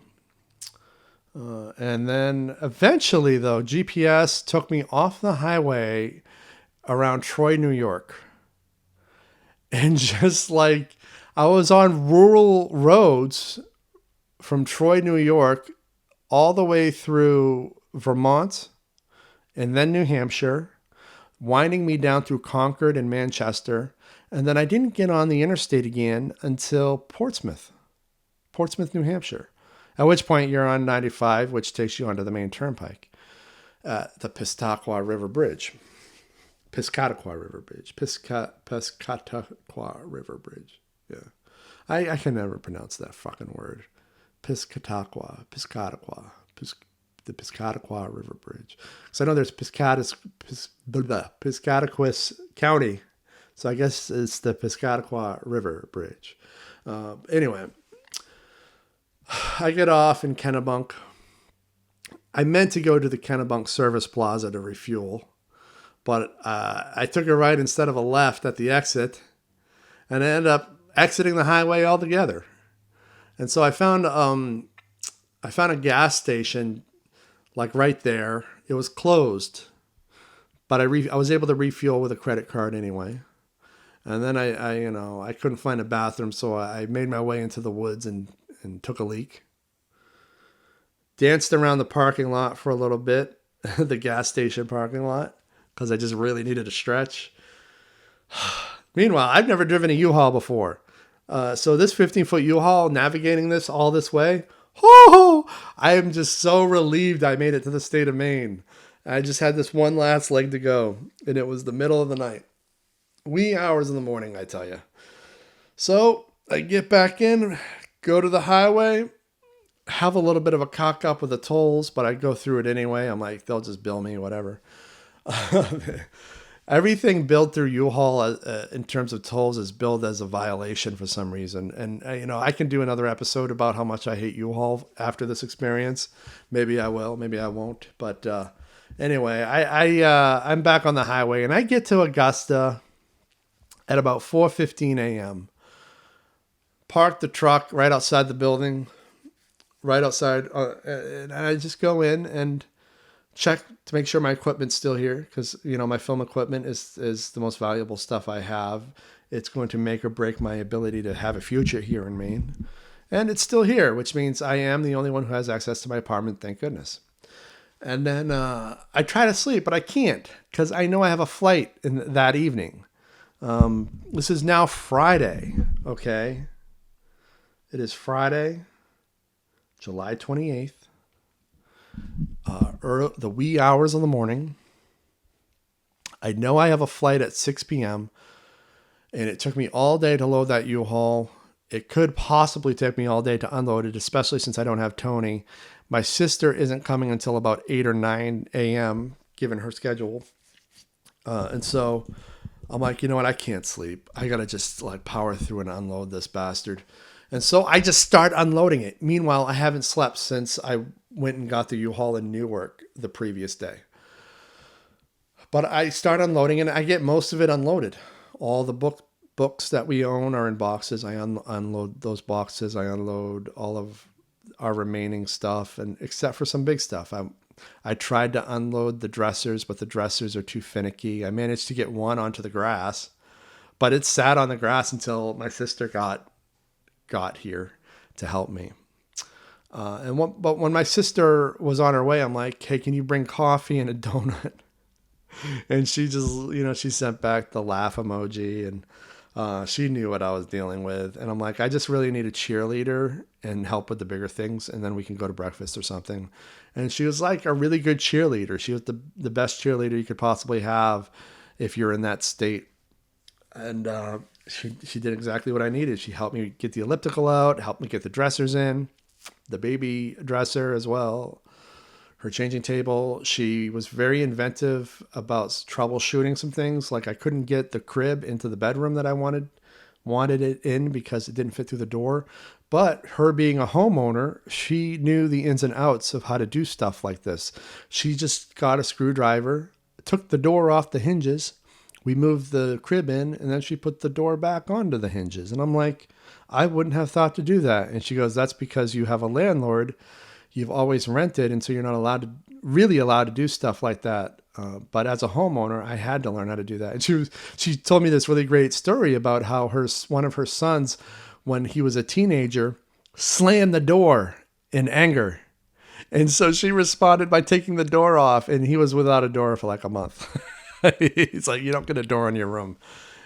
And then eventually, though, GPS took me off the highway around Troy, New York. And just like I was on rural roads from Troy, New York, all the way through Vermont and then New Hampshire, winding me down through Concord and Manchester. And then I didn't get on the interstate again until Portsmouth, New Hampshire, at which point you're on 95, which takes you onto the Maine Turnpike, the Piscataqua River Bridge. Piscataqua River Bridge. Yeah. I can never pronounce that fucking word. The Piscataqua River Bridge. So I know there's Piscataquis County. So I guess it's the Piscataqua River Bridge. Anyway, I get off in Kennebunk. I meant to go to the Kennebunk Service Plaza to refuel. But I took a right instead of a left at the exit, and I ended up exiting the highway altogether. And so I found a gas station like right there. It was closed, but I was able to refuel with a credit card anyway. And then I couldn't find a bathroom, so I made my way into the woods and took a leak. Danced around the parking lot for a little bit, the gas station parking lot, because I just really needed a stretch. Meanwhile, I've never driven a U-Haul before. So this 15-foot U-Haul navigating this all this way, oh, I am just so relieved I made it to the state of Maine. I just had this one last leg to go, and it was the middle of the night. Wee hours in the morning, I tell you. So I get back in, go to the highway, have a little bit of a cock up with the tolls, but I go through it anyway. I'm like, they'll just bill me, whatever. Everything billed through U-Haul in terms of tolls is billed as a violation for some reason. And, I can do another episode about how much I hate U-Haul after this experience. Maybe I will, maybe I won't. But anyway, I'm back on the highway, and I get to Augusta at about 4:15 a.m. Park the truck right outside the building, right outside. And I just go in and check to make sure my equipment's still here, because my film equipment is the most valuable stuff I have. It's going to make or break my ability to have a future here in Maine, and it's still here, which means I am the only one who has access to my apartment, thank goodness. And then I try to sleep, but I can't, because I know I have a flight that evening. This is now Friday, okay? It is Friday, July 28th. The wee hours of the morning. I know I have a flight at 6 p.m. and it took me all day to load that U-Haul. It could possibly take me all day to unload it, especially since I don't have Tony. My sister isn't coming until about 8 or 9 a.m., given her schedule. And so I'm like, you know what? I can't sleep. I got to just power through and unload this bastard. And so I just start unloading it. Meanwhile, I haven't slept since I went and got the U-Haul in Newark the previous day. But I start unloading and I get most of it unloaded. All the books that we own are in boxes. I unload those boxes. I unload all of our remaining stuff, and except for some big stuff. I tried to unload the dressers, but the dressers are too finicky. I managed to get one onto the grass, but it sat on the grass until my sister got here to help me. But when my sister was on her way, I'm like, hey, can you bring coffee and a donut? And she just, she sent back the laugh emoji, and she knew what I was dealing with. And I'm like, I just really need a cheerleader and help with the bigger things, and then we can go to breakfast or something. And she was like a really good cheerleader. She was the best cheerleader you could possibly have if you're in that state. And she did exactly what I needed. She helped me get the elliptical out, helped me get the dressers in, the baby dresser as well, her changing table. She was very inventive about troubleshooting some things. Like I couldn't get the crib into the bedroom that I wanted it in because it didn't fit through the door. But her being a homeowner, she knew the ins and outs of how to do stuff like this. She just got a screwdriver, took the door off the hinges. We moved the crib in, and then she put the door back onto the hinges. And I'm like, I wouldn't have thought to do that. And she goes, that's because you have a landlord. You've always rented, and so you're not really allowed to do stuff like that. But as a homeowner, I had to learn how to do that. And she told me this really great story about how one of her sons, when he was a teenager, slammed the door in anger. And so she responded by taking the door off, and he was without a door for like a month. He's like, you don't get a door in your room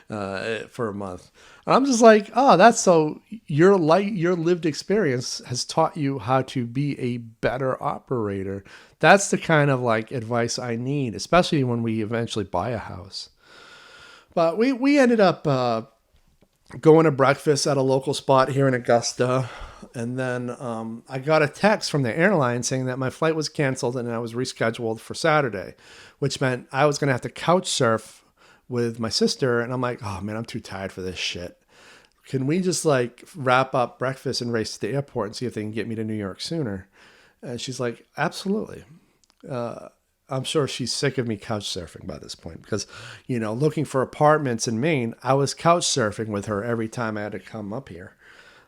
for a month. And I'm just like, oh, that's so your lived experience has taught you how to be a better operator. That's the kind of advice I need, especially when we eventually buy a house. But we ended up going to breakfast at a local spot here in Augusta. And then I got a text from the airline saying that my flight was canceled and I was rescheduled for Saturday, which meant I was going to have to couch surf with my sister. And I'm like, oh man, I'm too tired for this shit. Can we just wrap up breakfast and race to the airport and see if they can get me to New York sooner? And she's like, absolutely. I'm sure she's sick of me couch surfing by this point because, looking for apartments in Maine, I was couch surfing with her every time I had to come up here.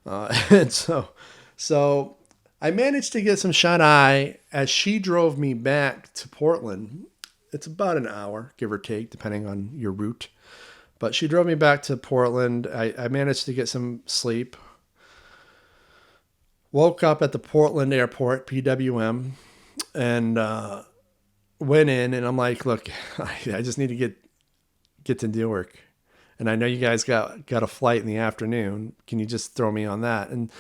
And so I managed to get some shut eye as she drove me back to Portland. It's about an hour, give or take, depending on your route. But she drove me back to Portland. I managed to get some sleep. Woke up at the Portland airport, PWM, and went in. And I'm like, look, I just need to get to Newark. And I know you guys got a flight in the afternoon. Can you just throw me on that? And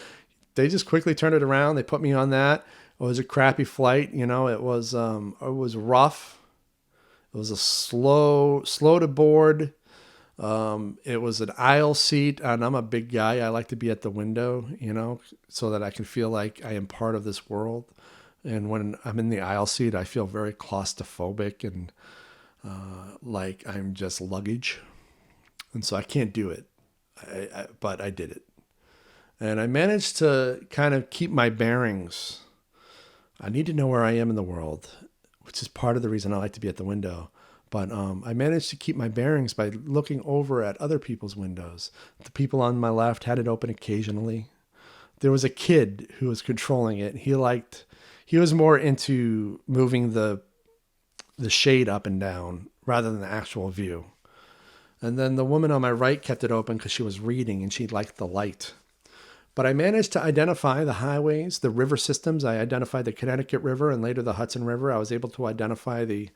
they just quickly turned it around. They put me on that. It was a crappy flight. It was rough. It was a slow to board. It was an aisle seat, and I'm a big guy. I like to be at the window, so that I can feel like I am part of this world. And when I'm in the aisle seat, I feel very claustrophobic and like I'm just luggage. And so I can't do it. But I did it. And I managed to kind of keep my bearings. I need to know where I am in the world, which is part of the reason I like to be at the window. But I managed to keep my bearings by looking over at other people's windows. The people on my left had it open occasionally. There was a kid who was controlling it. He was more into moving the shade up and down rather than the actual view. And then the woman on my right kept it open because she was reading and she liked the light. But I managed to identify the highways, the river systems. I identified the Connecticut River and later the Hudson River. I was able to identify the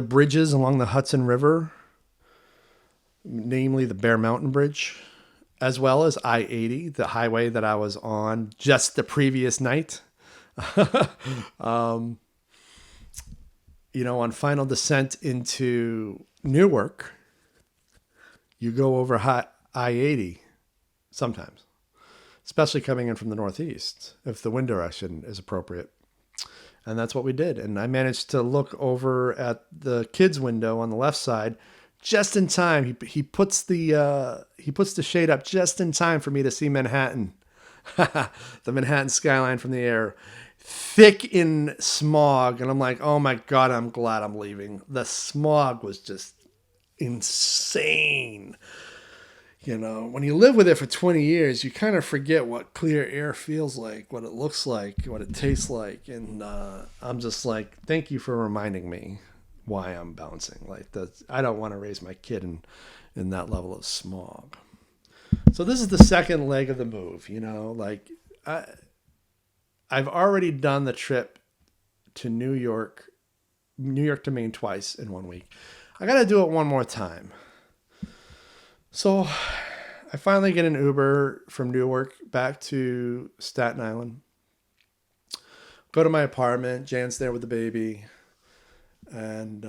bridges along the Hudson River, namely the Bear Mountain Bridge, as well as I-80, the highway that I was on just the previous night. On final descent into Newark, you go over I-80 sometimes, especially coming in from the northeast, if the wind direction is appropriate. And that's what we did. And I managed to look over at the kid's window on the left side just in time. He puts the shade up just in time for me to see Manhattan, the Manhattan skyline from the air, thick in smog. And I'm like, oh my God, I'm glad I'm leaving. The smog was just insane. When you live with it for 20 years, you kind of forget what clear air feels like, what it looks like, what it tastes like. And I'm just like, thank you for reminding me why I'm bouncing. I don't want to raise my kid in that level of smog. So this is the second leg of the move, I've already done the trip to New York to Maine twice in 1 week. I got to do it one more time. So I finally get an Uber from Newark back to Staten Island. Go to my apartment. Jan's there with the baby. And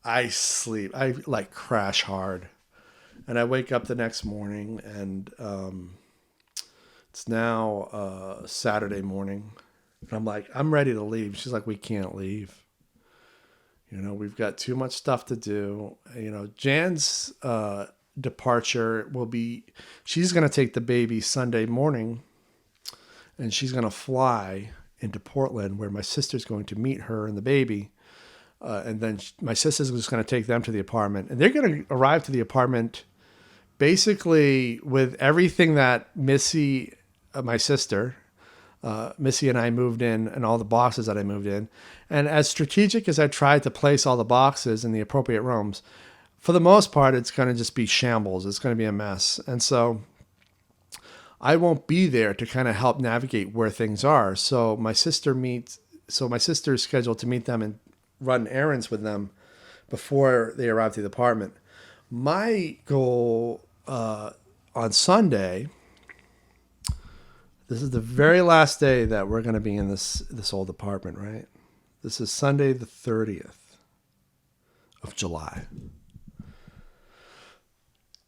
I sleep. I crash hard. And I wake up the next morning and it's now Saturday morning. And I'm like, I'm ready to leave. She's like, we can't leave. We've got too much stuff to do. Jan's departure will be, she's going to take the baby Sunday morning and she's going to fly into Portland where my sister's going to meet her and the baby. And then my sister's just going to take them to the apartment. And they're going to arrive to the apartment basically with everything that Missy, my sister, Missy and I moved in and all the boxes that I moved in. And as strategic as I tried to place all the boxes in the appropriate rooms, for the most part, it's going to just be shambles. It's going to be a mess. And so I won't be there to kind of help navigate where things are. So my sister is scheduled to meet them and run errands with them before they arrive to the apartment. My goal on Sunday, this is the very last day that we're going to be in this old apartment, right? This is Sunday the 30th of July.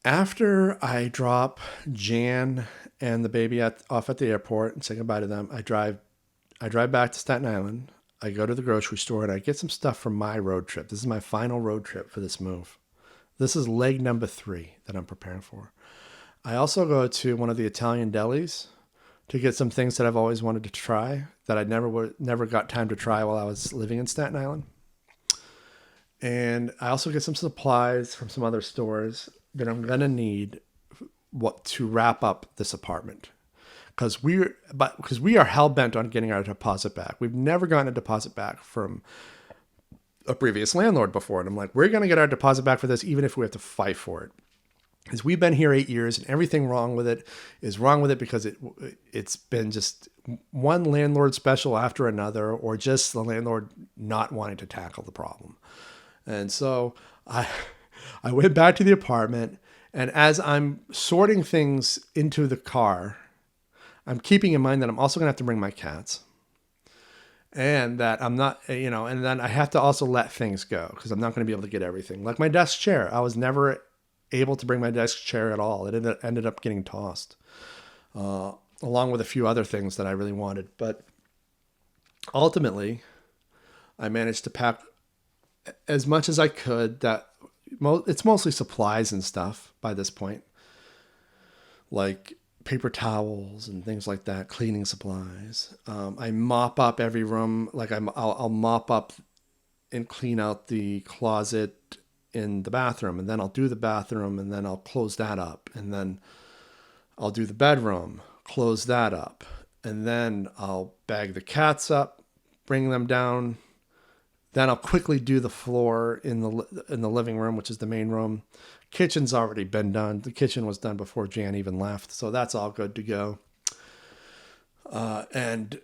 After I drop Jan and the baby off at the airport and say goodbye to them, I drive back to Staten Island. I go to the grocery store and I get some stuff for my road trip. This is my final road trip for this move. This is leg number 3 that I'm preparing for. I also go to one of the Italian delis to get some things that I've always wanted to try that I never got time to try while I was living in Staten Island. And I also get some supplies from some other stores that I'm going to need to wrap up this apartment. Because we are hell-bent on getting our deposit back. We've never gotten a deposit back from a previous landlord before. And I'm like, we're going to get our deposit back for this even if we have to fight for it. Because we've been here 8 years and everything wrong with it is wrong with it because it's been just one landlord special after another or just the landlord not wanting to tackle the problem. And so I I went back to the apartment, and as I'm sorting things into the car, I'm keeping in mind that I'm also gonna have to bring my cats, and that I'm not, and then I have to also let things go because I'm not going to be able to get everything. Like my desk chair, I was never able to bring my desk chair at all. It ended up getting tossed, along with a few other things that I really wanted. But ultimately, I managed to pack as much as I could. It's mostly supplies and stuff by this point, like paper towels and things like that, cleaning supplies. I mop up every room. Like I'll mop up and clean out the closet in the bathroom, and then I'll do the bathroom, and then I'll close that up, and then I'll do the bedroom, close that up, and then I'll bag the cats up, bring them down. Then I'll quickly do the floor in the living room, which is the main room. Kitchen's already been done. The kitchen was done before Jan even left, so that's all good to go. And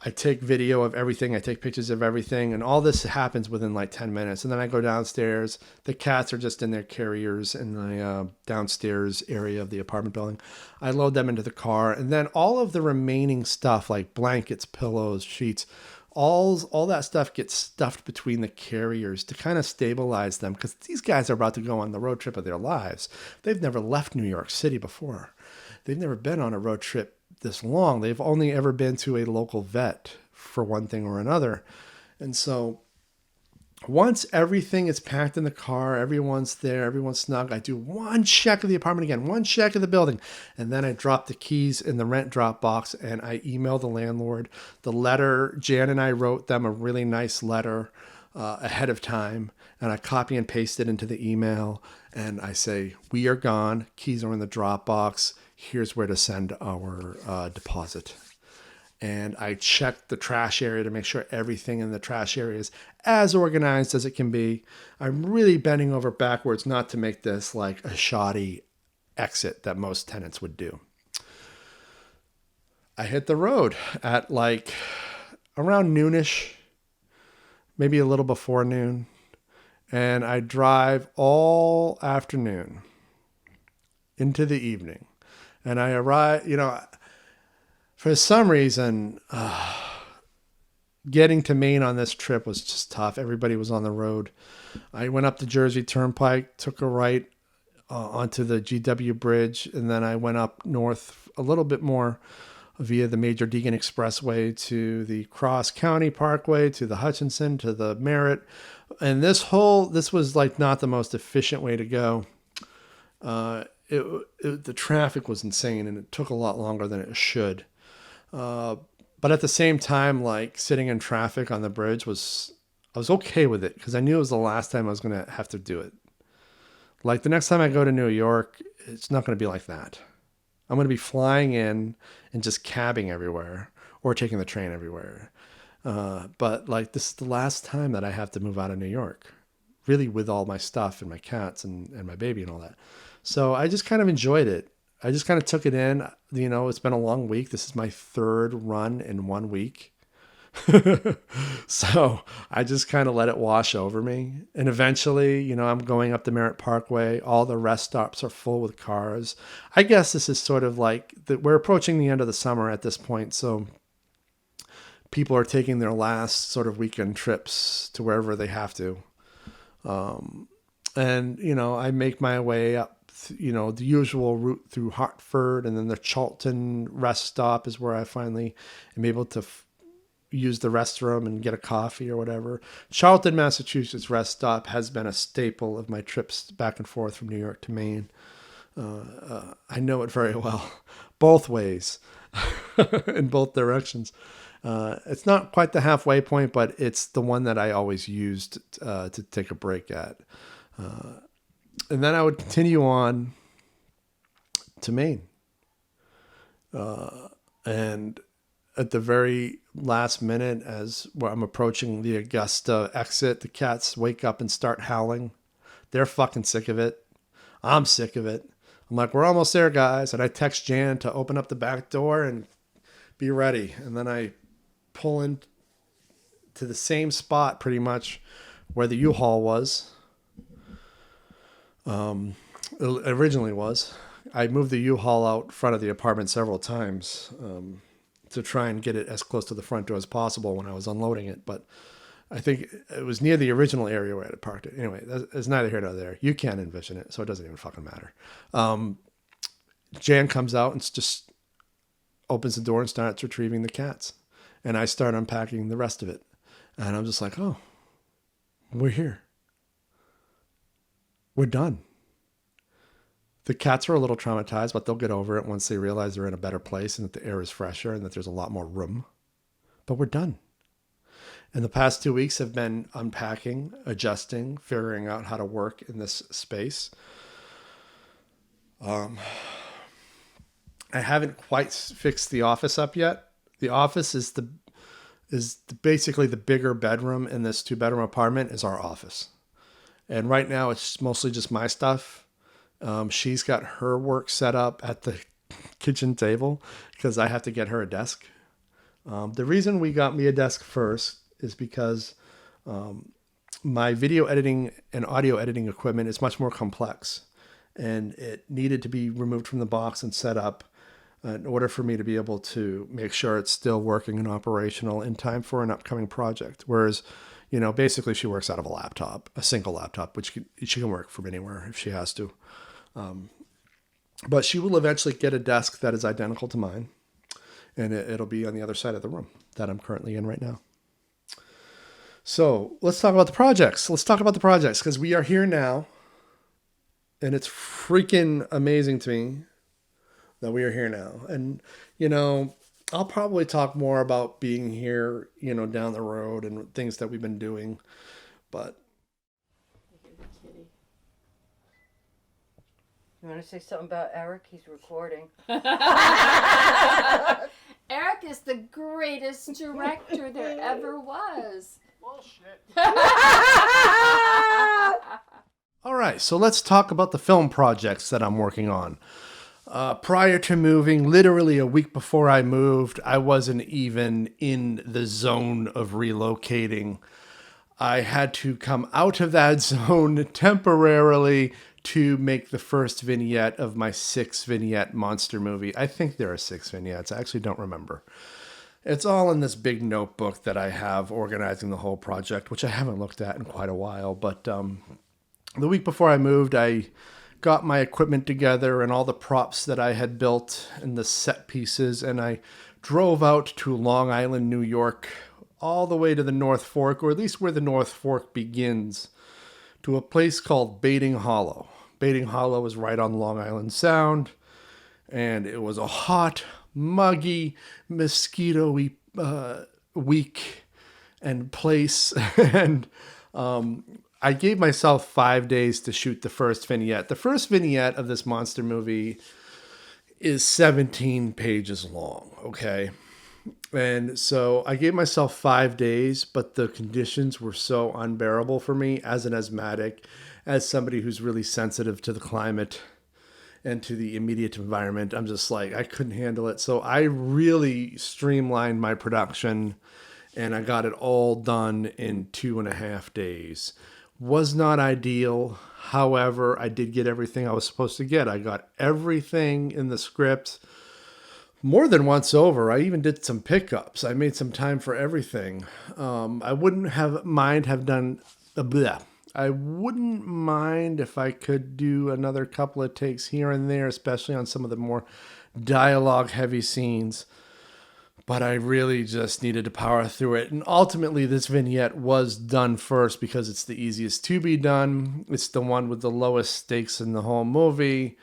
I take video of everything. I take pictures of everything, and all this happens within like 10 minutes. And then I go downstairs. The cats are just in their carriers in the downstairs area of the apartment building. I load them into the car, and then all of the remaining stuff like blankets, pillows, sheets, all that stuff gets stuffed between the carriers to kind of stabilize them, because these guys are about to go on the road trip of their lives. They've never left New York City before. They've never been on a road trip this long. They've only ever been to a local vet for one thing or another. And so once everything is packed in the car, everyone's there, everyone's snug, I do one check of the apartment again, one check of the building, and then I drop the keys in the rent drop box, and I email the landlord. The letter, Jan and I wrote them a really nice letter ahead of time, and I copy and paste it into the email, and I say, we are gone, keys are in the drop box, here's where to send our deposit. And I check the trash area to make sure everything in the trash area is as organized as it can be. I'm really bending over backwards not to make this like a shoddy exit that most tenants would do. I hit the road at like around noonish, maybe a little before noon. And I drive all afternoon into the evening. And I arrive, for some reason, getting to Maine on this trip was just tough. Everybody was on the road. I went up the Jersey Turnpike, took a right onto the GW Bridge, and then I went up north a little bit more via the Major Deegan Expressway to the Cross County Parkway, to the Hutchinson, to the Merritt. And this was like not the most efficient way to go. The traffic was insane, and it took a lot longer than it should. But at the same time, like sitting in traffic on the bridge I was okay with it because I knew it was the last time I was going to have to do it. Like the next time I go to New York, it's not going to be like that. I'm going to be flying in and just cabbing everywhere or taking the train everywhere. But like this is the last time that I have to move out of New York, really, with all my stuff and my cats and my baby and all that. So I just kind of enjoyed it. I just kind of took it in. It's been a long week. This is my third run in 1 week. So I just kind of let it wash over me. And eventually, I'm going up the Merritt Parkway. All the rest stops are full with cars. I guess this is sort of like we're approaching the end of the summer at this point. So people are taking their last sort of weekend trips to wherever they have to. I make my way up, the usual route through Hartford, and then the Charlton rest stop is where I finally am able to use the restroom and get a coffee or whatever. Charlton, Massachusetts rest stop has been a staple of my trips back and forth from New York to Maine. I know it very well, both ways, in both directions. It's not quite the halfway point, but it's the one that I always used to take a break at. And then I would continue on to Maine. And at the very last minute, as I'm approaching the Augusta exit, the cats wake up and start howling. They're fucking sick of it. I'm sick of it. I'm like, we're almost there, guys. And I text Jan to open up the back door and be ready. And then I pull in to the same spot pretty much where the U-Haul was. It originally was. I moved the U-Haul out front of the apartment several times to try and get it as close to the front door as possible when I was unloading it. But I think it was near the original area where I had parked it. Anyway, it's neither here nor there. You can't envision it, so it doesn't even fucking matter. Jan comes out and just opens the door and starts retrieving the cats. And I start unpacking the rest of it. And I'm just like, oh, we're here. We're done. The cats are a little traumatized, but they'll get over it once they realize they're in a better place and that the air is fresher and that there's a lot more room. But we're done. And the past 2 weeks have been unpacking, adjusting, figuring out how to work in this space. I haven't quite fixed the office up yet. The office is basically the bigger bedroom in this 2-bedroom apartment is our office. And right now it's mostly just my stuff. She's got her work set up at the kitchen table because I have to get her a desk. The reason we got me a desk first is because my video editing and audio editing equipment is much more complex. And it needed to be removed from the box and set up in order for me to be able to make sure it's still working and operational in time for an upcoming project. Whereas, basically she works out of a laptop, a single laptop, which she can work from anywhere if she has to. But she will eventually get a desk that is identical to mine, and it'll be on the other side of the room that I'm currently in right now. So let's talk about the projects. Because we are here now, and it's freaking amazing to me that we are here now. And, I'll probably talk more about being here, down the road and things that we've been doing. But you want to say something about Eric? He's recording. Eric is the greatest director there ever was. bullshit. All right, so let's talk about the film projects that I'm working on. Prior to moving, literally a week before I moved, I wasn't even in the zone of relocating. I had to come out of that zone temporarily to make the first vignette of my 6-vignette monster movie. I think there are 6 vignettes. I actually don't remember. It's all in this big notebook that I have organizing the whole project, which I haven't looked at in quite a while. But the week before I moved, I got my equipment together and all the props that I had built and the set pieces, and I drove out to Long Island, New York, all the way to the North Fork, or at least where the North Fork begins, to a place called Baiting Hollow. Baiting Hollow is right on Long Island Sound, and it was a hot, muggy, mosquito-y week and place, and I gave myself 5 days to shoot the first vignette. The first vignette of this monster movie is 17 pages long, okay? And so I gave myself 5 days, but the conditions were so unbearable for me as an asthmatic, as somebody who's really sensitive to the climate and to the immediate environment. I'm just like, I couldn't handle it. So I really streamlined my production, and I got it all done in 2.5 days. Was not ideal. However, I did get everything I was supposed to get. I got everything in the script more than once over. I even did some pickups. I made some time for everything. I wouldn't mind if I could do another couple of takes here and there, especially on some of the more dialogue-heavy scenes. But I really just needed to power through it. And ultimately, this vignette was done first because it's the easiest to be done. It's the one with the lowest stakes in the whole movie,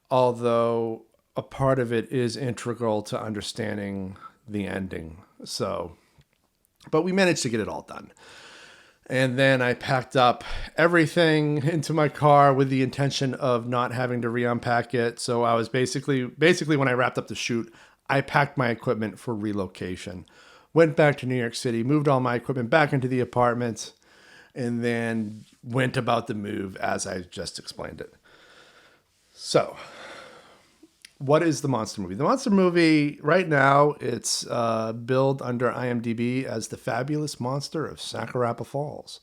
although a part of it is integral to understanding the ending. But we managed to get it all done. And then I packed up everything into my car with the intention of not having to re-unpack it. So I was basically when I wrapped up the shoot, I packed my equipment for relocation, went back to New York City, moved all my equipment back into the apartment, and then went about the move as I just explained it. So, what is the monster movie? The monster movie, right now, it's billed under IMDb as The Fabulous Monster of Sakurapa Falls.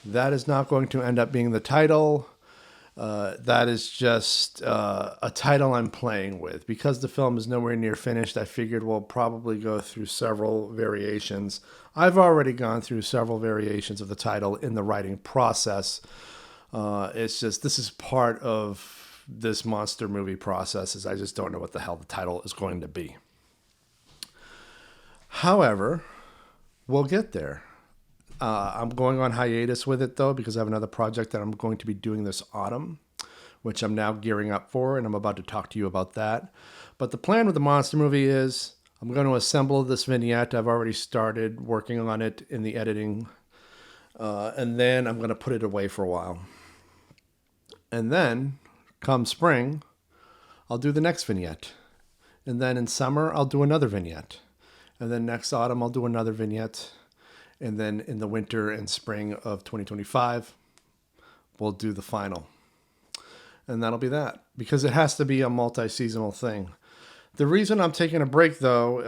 That is not going to end up being the title. That is just a title I'm playing with. Because the film is nowhere near finished, I figured we'll probably go through several variations. I've already gone through several variations of the title in the writing process. It's just, this is part of this monster movie process, is I just don't know what the hell the title is going to be. However, we'll get there. I'm going on hiatus with it, though, because I have another project that I'm going to be doing this autumn, which I'm now gearing up for, and I'm about to talk to you about that. But the plan with the monster movie is I'm going to assemble this vignette. I've already started working on it in the editing, and then I'm going to put it away for a while. And then, come spring, I'll do the next vignette. And then in summer, I'll do another vignette. And then next autumn, I'll do another vignette. And then in the winter and spring of 2025, we'll do the final. And that'll be that. Because it has to be a multi-seasonal thing. The reason I'm taking a break, though,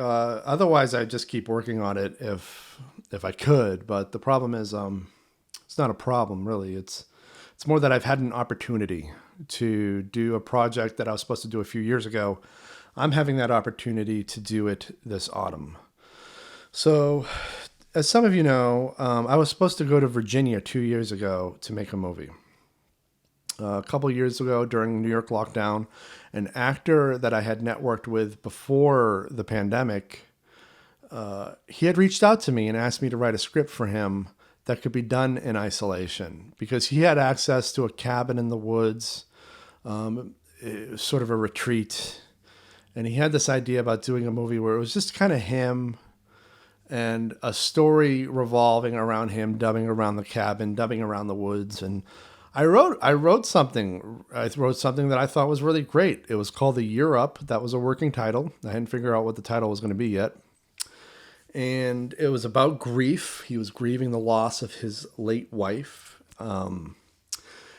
otherwise I'd just keep working on it if I could. But the problem is, it's not a problem, really. It's more that I've had an opportunity to do a project that I was supposed to do a few years ago. I'm having that opportunity to do it this autumn. So, as some of you know, I was supposed to go to Virginia 2 years ago to make a movie. A couple years ago, during New York lockdown, an actor that I had networked with before the pandemic, he had reached out to me and asked me to write a script for him that could be done in isolation, because he had access to a cabin in the woods, sort of a retreat, and he had this idea about doing a movie where it was just kind of him and a story revolving around him, dubbing around the cabin, dubbing around the woods. And I wrote something that I thought was really great. It was called The Year Up. That was a working title. I hadn't figured out what the title was going to be yet. And it was about grief. He was grieving the loss of his late wife. And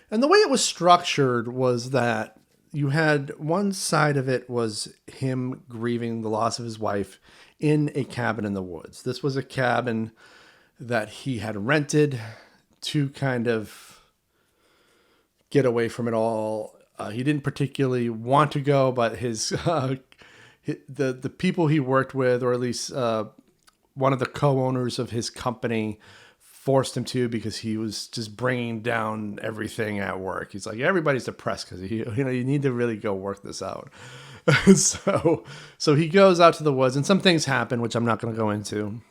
the way it was structured was that you had one side of it was him grieving the loss of his wife in a cabin in the woods. This was a cabin that he had rented to kind of get away from it all. He didn't particularly want to go, but the people he worked with, or at least one of the co-owners of his company, forced him to, because he was just bringing down everything at work. He's like, everybody's depressed because you need to really go work this out. So he goes out to the woods, and some things happen, which I'm not going to go into.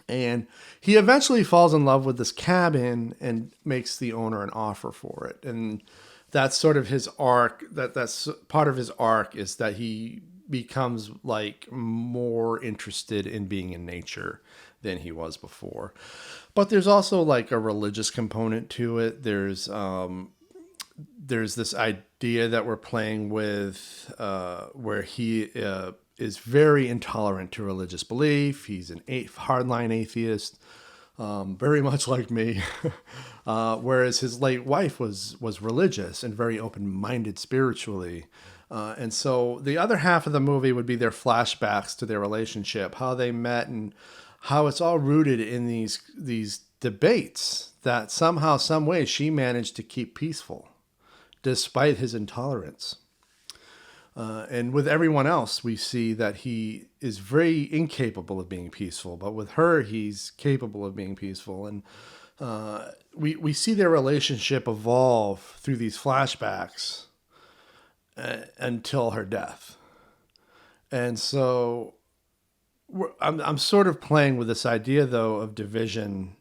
And he eventually falls in love with this cabin and makes the owner an offer for it. And that's sort of his arc. That's part of his arc, is that he becomes like more interested in being in nature than he was before. But there's also like a religious component to it. There's this idea that we're playing with, where he is very intolerant to religious belief. He's an hardline atheist, very much like me. Whereas his late wife was religious and very open-minded spiritually. And so the other half of the movie would be their flashbacks to their relationship, how they met, and how it's all rooted in these debates that somehow, some way, she managed to keep peaceful despite his intolerance. And with everyone else, we see that he is very incapable of being peaceful, but with her, he's capable of being peaceful. And we see their relationship evolve through these flashbacks until her death. And so I'm sort of playing with this idea, though, of division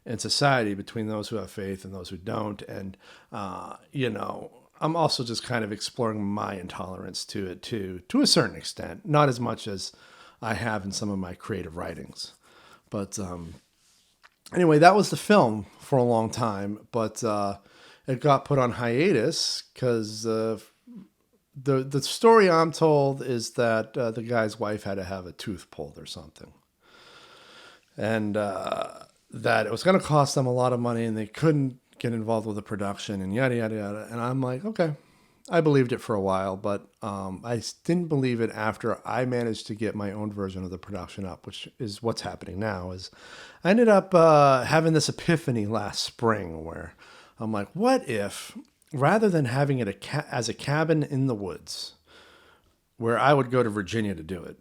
in society between those who have faith and those who don't. And, I'm also just kind of exploring my intolerance to it, too, to a certain extent. Not as much as I have in some of my creative writings. But anyway, that was the film for a long time. But it got put on hiatus because the story I'm told is that the guy's wife had to have a tooth pulled or something. And that it was going to cost them a lot of money, and they couldn't get involved with the production, and yada, yada, yada. And I'm like, okay, I believed it for a while, but I didn't believe it after I managed to get my own version of the production up, which is what's happening now. Is I ended up having this epiphany last spring where I'm like, what if rather than having it as a cabin in the woods, where I would go to Virginia to do it,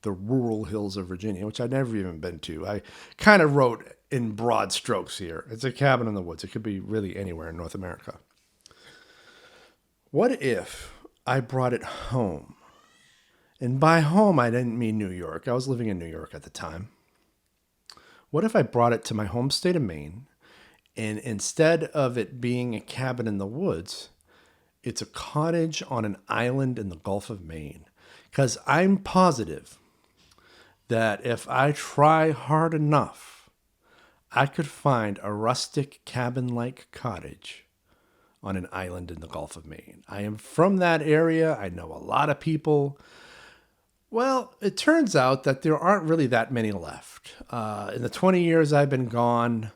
the rural hills of Virginia, which I'd never even been to. I kind of wrote in broad strokes here. It's a cabin in the woods. It could be really anywhere in North America. What if I brought it home? And by home, I didn't mean New York. I was living in New York at the time. What if I brought it to my home state of Maine, and instead of it being a cabin in the woods, it's a cottage on an island in the Gulf of Maine? Because I'm positive that if I try hard enough, I could find a rustic cabin-like cottage on an island in the Gulf of Maine. I am from that area. I know a lot of people. Well, it turns out that there aren't really that many left. In the 20 years I've been gone,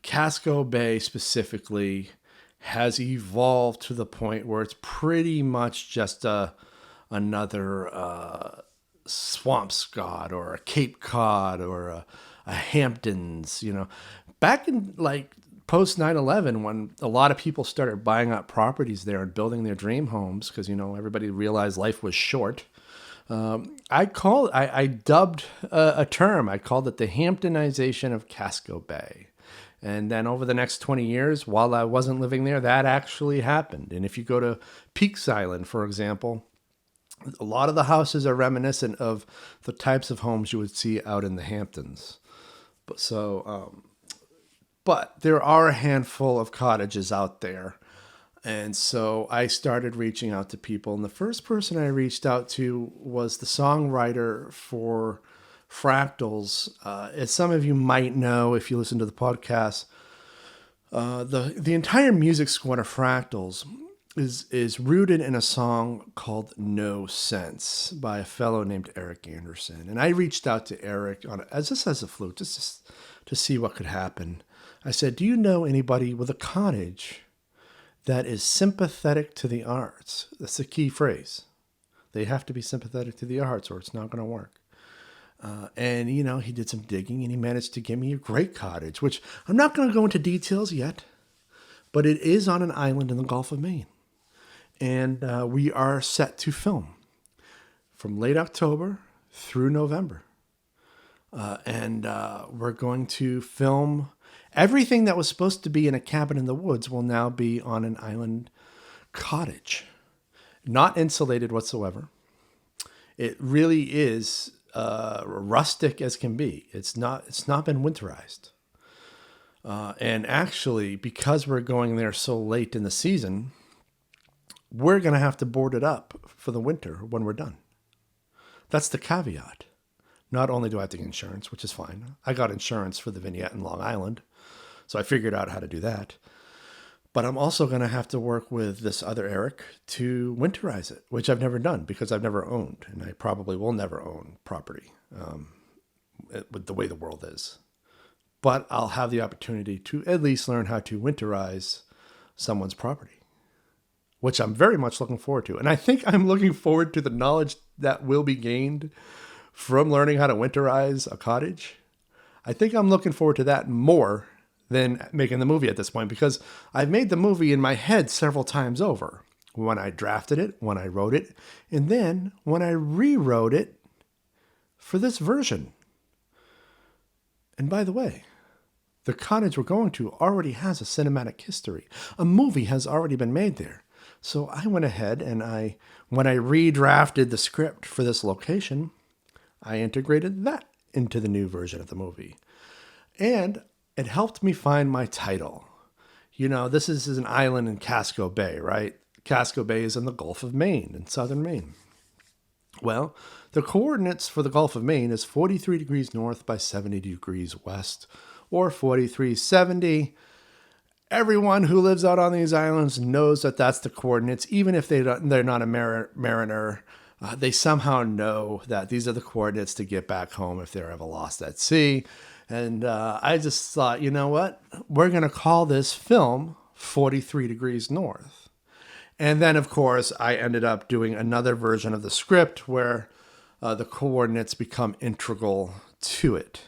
Casco Bay specifically has evolved to the point where it's pretty much just another Swampscott or a Cape Cod or a Hamptons. Back in like post 9/11, when a lot of people started buying up properties there and building their dream homes because everybody realized life was short. I dubbed a term. I called it the Hamptonization of Casco Bay. And then over the next 20 years, while I wasn't living there, that actually happened. And if you go to Peaks Island, for example, a lot of the houses are reminiscent of the types of homes you would see out in the Hamptons. But there are a handful of cottages out there. And so I started reaching out to people. And the first person I reached out to was the songwriter for Fractals. As some of you might know, if you listen to the podcast, the entire music score of Fractals is rooted in a song called No Sense by a fellow named Eric Anderson. And I reached out to Eric as a fluke, just to see what could happen. I said, do you know anybody with a cottage that is sympathetic to the arts? That's the key phrase. They have to be sympathetic to the arts or it's not going to work. And he did some digging and he managed to give me a great cottage, which I'm not going to go into details yet, but it is on an island in the Gulf of Maine. And we are set to film from late October through November. And we're going to film everything that was supposed to be in a cabin in the woods will now be on an island cottage, not insulated whatsoever. It really is rustic as can be. It's not been winterized. And actually, because we're going there so late in the season, we're going to have to board it up for the winter when we're done. That's the caveat. Not only do I have to get insurance, which is fine. I got insurance for the vignette in Long Island, so I figured out how to do that. But I'm also going to have to work with this other Eric to winterize it, which I've never done because I've never owned, and I probably will never own property with the way the world is. But I'll have the opportunity to at least learn how to winterize someone's property, which I'm very much looking forward to. And I think I'm looking forward to the knowledge that will be gained from learning how to winterize a cottage. I think I'm looking forward to that more than making the movie at this point, because I've made the movie in my head several times over. When I drafted it, when I wrote it, and then when I rewrote it for this version. And by the way, the cottage we're going to already has a cinematic history. A movie has already been made there. So I went ahead and when I redrafted the script for this location, I integrated that into the new version of the movie. And it helped me find my title. This is an island in Casco Bay, right? Casco Bay is in the Gulf of Maine, in southern Maine. Well, the coordinates for the Gulf of Maine is 43 degrees north by 70 degrees west, or 4370. Everyone who lives out on these islands knows that that's the coordinates, even if they're not a mariner. They somehow know that these are the coordinates to get back home if they're ever lost at sea. And I just thought, you know what? We're going to call this film 43 Degrees North. And then, of course, I ended up doing another version of the script where the coordinates become integral to it.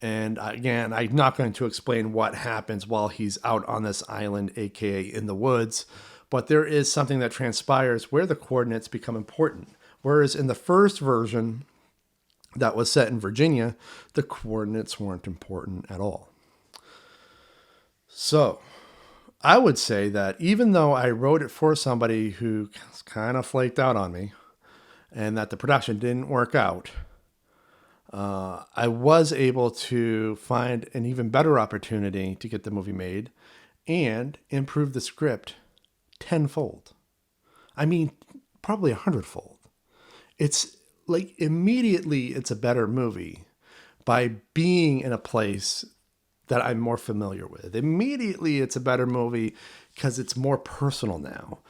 And again, I'm not going to explain what happens while he's out on this island, aka in the woods, but there is something that transpires where the coordinates become important. Whereas in the first version that was set in Virginia, the coordinates weren't important at all. So I would say that even though I wrote it for somebody who kind of flaked out on me and that the production didn't work out, I was able to find an even better opportunity to get the movie made and improve the script tenfold. I mean, probably 100-fold. It's like immediately it's a better movie by being in a place that I'm more familiar with. Immediately it's a better movie because it's more personal now.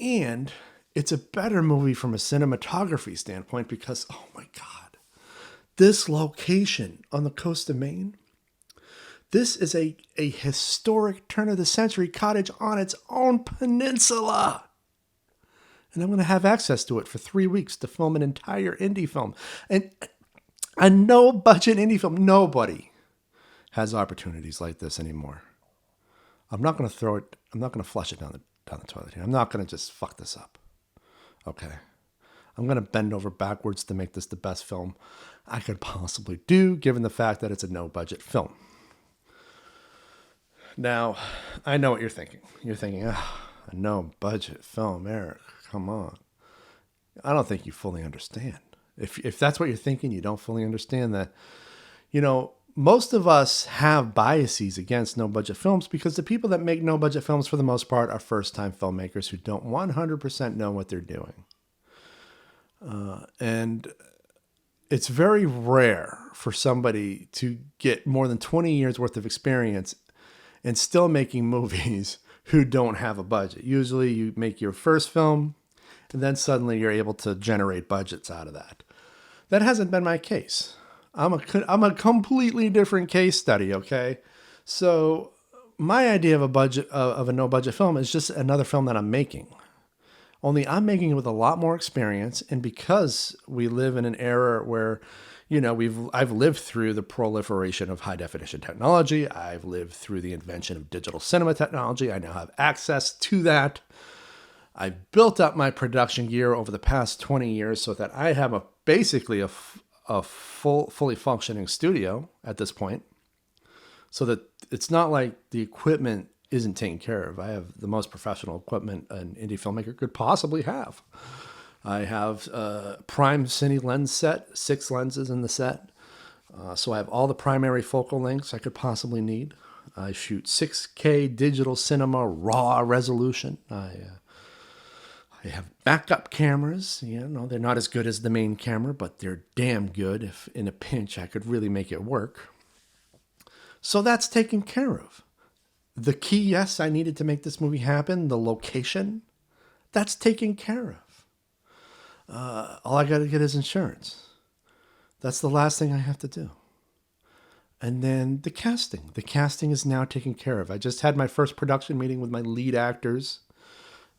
And it's a better movie from a cinematography standpoint because, oh my God, this location on the coast of Maine, this is a historic turn of the century cottage on its own peninsula. And I'm going to have access to it for 3 weeks to film an entire indie film. And a no budget indie film, nobody has opportunities like this anymore. I'm not going to flush it down the toilet here. I'm not going to just fuck this up. Okay. I'm going to bend over backwards to make this the best film I could possibly do, given the fact that it's a no-budget film. Now, I know what you're thinking. You're thinking, a no-budget film, Eric, come on. I don't think you fully understand. If that's what you're thinking, you don't fully understand that, most of us have biases against no-budget films because the people that make no-budget films, for the most part, are first-time filmmakers who don't 100% know what they're doing. And it's very rare for somebody to get more than 20 years worth of experience and still making movies who don't have a budget. Usually you make your first film and then suddenly you're able to generate budgets out of that. That hasn't been my case. I'm a completely different case study, okay? So my idea of a no-budget film is just another film that I'm making. Only I'm making it with a lot more experience, and because we live in an era where, I've lived through the proliferation of high-definition technology. I've lived through the invention of digital cinema technology. I now have access to that. I've built up my production gear over the past 20 years so that I have basically a fully functioning studio at this point, so that it's not like the equipment isn't taken care of. I have the most professional equipment an indie filmmaker could possibly have. I have a prime cine lens set, 6 lenses in the set. So I have all the primary focal lengths I could possibly need. I shoot 6K digital cinema raw resolution. I have backup cameras. They're not as good as the main camera, but they're damn good. If in a pinch, I could really make it work. So that's taken care of. The key, yes, I needed to make this movie happen. The location, that's taken care of. All I got to get is insurance. That's the last thing I have to do. And then the casting. The casting is now taken care of. I just had my first production meeting with my lead actors.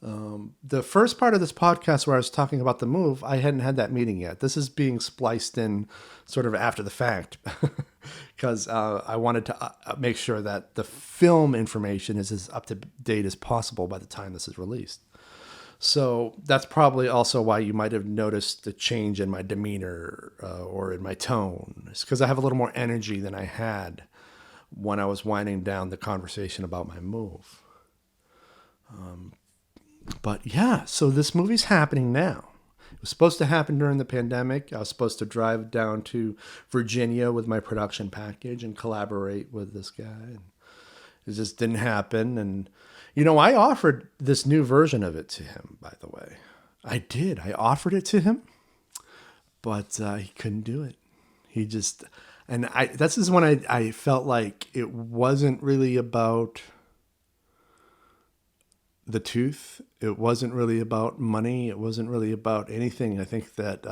The first part of this podcast where I was talking about the move, I hadn't had that meeting yet. This is being spliced in sort of after the fact because I wanted to make sure that the film information is as up to date as possible by the time this is released. So that's probably also why you might have noticed the change in my demeanor or in my tone. It's because I have a little more energy than I had when I was winding down the conversation about my move. But yeah, so this movie's happening now. It was supposed to happen during the pandemic. I was supposed to drive down to Virginia with my production package and collaborate with this guy. And it just didn't happen. And, I offered this new version of it to him, by the way. I did. I offered it to him, but he couldn't do it. He just, and this is when I felt like it wasn't really about the tooth. It wasn't really about money. It wasn't really about anything. I think that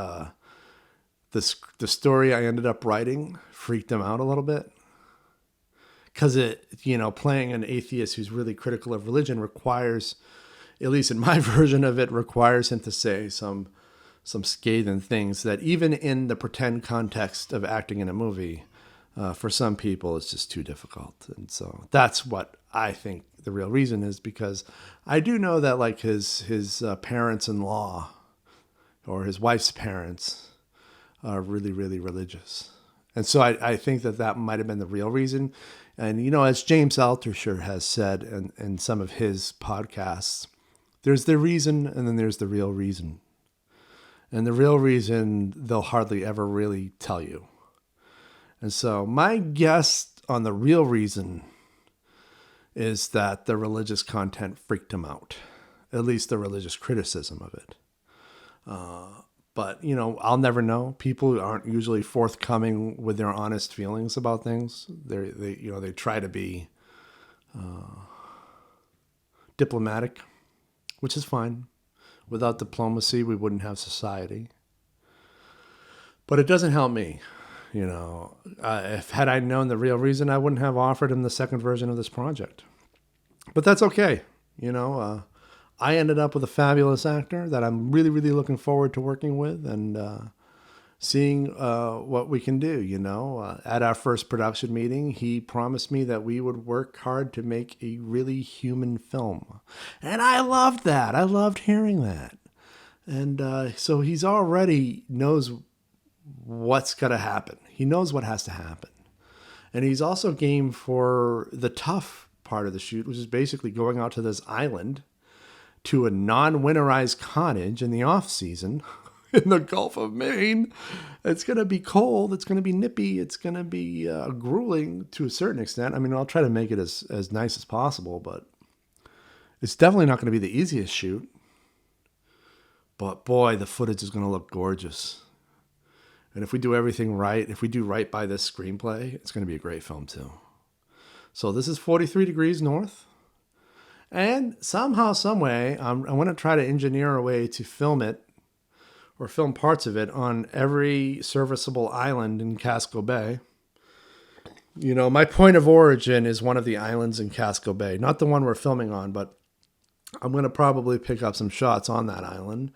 the story I ended up writing freaked him out a little bit. Because playing an atheist who's really critical of religion requires, at least in my version of it, requires him to say some scathing things that even in the pretend context of acting in a movie, For some people, it's just too difficult. And so that's what I think the real reason is, because I do know that like his parents-in-law or his wife's parents are really, really religious. And so I think that might have been the real reason. And, as James Altucher has said in some of his podcasts, there's the reason and then there's the real reason. And the real reason they'll hardly ever really tell you. And so my guess on the real reason is that the religious content freaked him out, at least the religious criticism of it. But, I'll never know. People aren't usually forthcoming with their honest feelings about things. They try to be diplomatic, which is fine. Without diplomacy, we wouldn't have society. But it doesn't help me. If had I known the real reason, I wouldn't have offered him the second version of this project. But that's okay. I ended up with a fabulous actor that I'm really, really looking forward to working with and seeing what we can do. At our first production meeting, he promised me that we would work hard to make a really human film. And I loved that. I loved hearing that. And so he's already knows what's going to happen. He knows what has to happen. And he's also game for the tough part of the shoot, which is basically going out to this island to a non-winterized cottage in the off-season in the Gulf of Maine. It's going to be cold. It's going to be nippy. It's going to be grueling to a certain extent. I mean, I'll try to make it as nice as possible, but it's definitely not going to be the easiest shoot. But boy, the footage is going to look gorgeous. And if we do everything right, if we do right by this screenplay, it's going to be a great film too. So this is 43 Degrees North. And somehow, some way, I want to try to engineer a way to film it or film parts of it on every serviceable island in Casco Bay. My point of origin is one of the islands in Casco Bay, not the one we're filming on, but I'm going to probably pick up some shots on that island,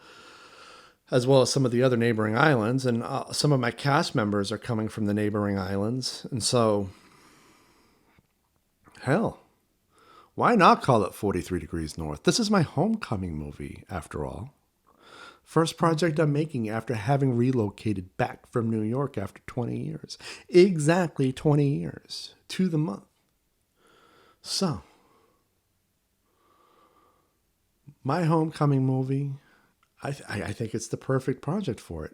as well as some of the other neighboring islands. And some of my cast members are coming from the neighboring islands. And so, hell, why not call it 43 Degrees North? This is my homecoming movie, after all. First project I'm making after having relocated back from New York after 20 years. Exactly 20 years to the month. So, my homecoming movie, I think it's the perfect project for it.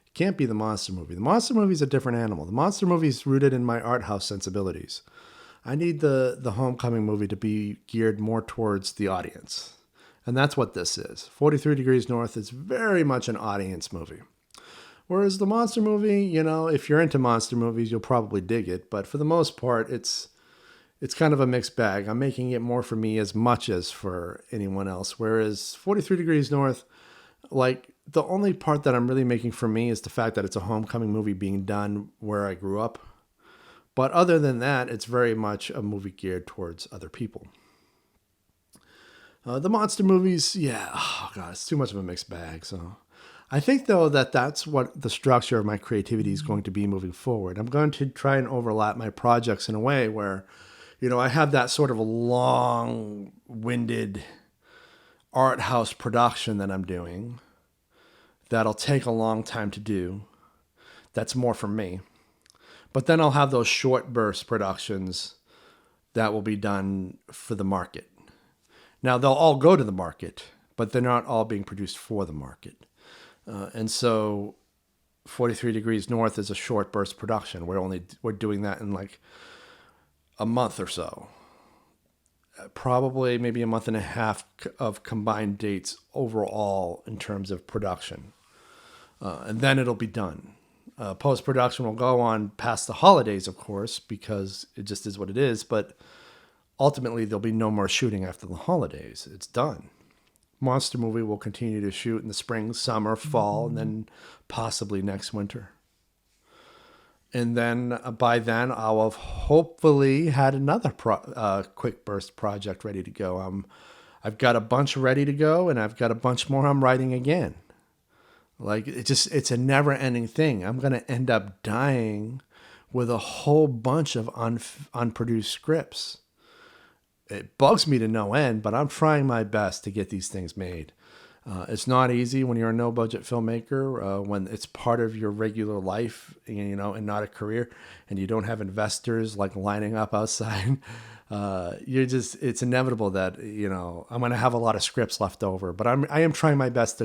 It can't be the monster movie. The monster movie is a different animal. The monster movie is rooted in my art house sensibilities. I need the homecoming movie to be geared more towards the audience. And that's what this is. 43 Degrees North is very much an audience movie. Whereas the monster movie, if you're into monster movies, you'll probably dig it. But for the most part, it's kind of a mixed bag. I'm making it more for me as much as for anyone else. Whereas 43 Degrees North, like the only part that I'm really making for me is the fact that it's a homecoming movie being done where I grew up. But other than that, it's very much a movie geared towards other people. The monster movies, it's too much of a mixed bag. So I think, though, that's what the structure of my creativity is going to be moving forward. I'm going to try and overlap my projects in a way where, I have that sort of long-winded art house production that I'm doing that'll take a long time to do. That's more for me. But then I'll have those short burst productions that will be done for the market. Now, they'll all go to the market, but they're not all being produced for the market. And so 43 Degrees North is a short burst production. We're doing that in like a month or so. Probably maybe a month and a half of combined dates overall in terms of production. And then it'll be done. Post-production will go on past the holidays, of course, because it just is what it is. But ultimately, there'll be no more shooting after the holidays. It's done. Monster movie will continue to shoot in the spring, summer, fall, and then possibly next winter. And then by then, I'll have hopefully had another quick burst project ready to go. I've got a bunch ready to go, and I've got a bunch more I'm writing again. Like, it's a never-ending thing. I'm going to end up dying with a whole bunch of unproduced scripts. It bugs me to no end, but I'm trying my best to get these things made. It's not easy when you're a no-budget filmmaker, when it's part of your regular life, and not a career, and you don't have investors like lining up outside. It's inevitable that, I'm going to have a lot of scripts left over, but I am trying my best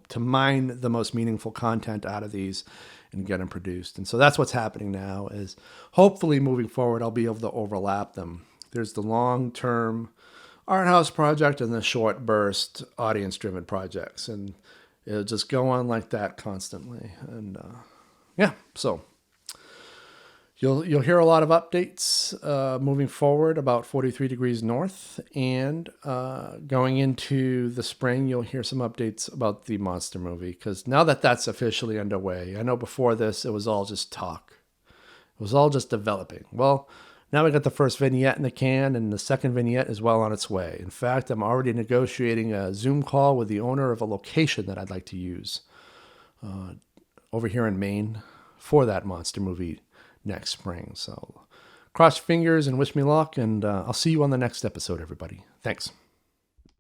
to mine the most meaningful content out of these and get them produced. And so that's what's happening now, is hopefully moving forward, I'll be able to overlap them. There's the long-term art house project and the short burst audience driven projects, and it'll just go on like that constantly. And so you'll hear a lot of updates moving forward about 43 Degrees North, and going into the spring you'll hear some updates about the monster movie, because now that that's officially underway. I know before this it was all just talk, it was all just developing. Well, now we got the first vignette in the can, and the second vignette is well on its way. In fact, I'm already negotiating a Zoom call with the owner of a location that I'd like to use over here in Maine for that monster movie next spring. So cross your fingers and wish me luck, and I'll see you on the next episode, everybody. Thanks.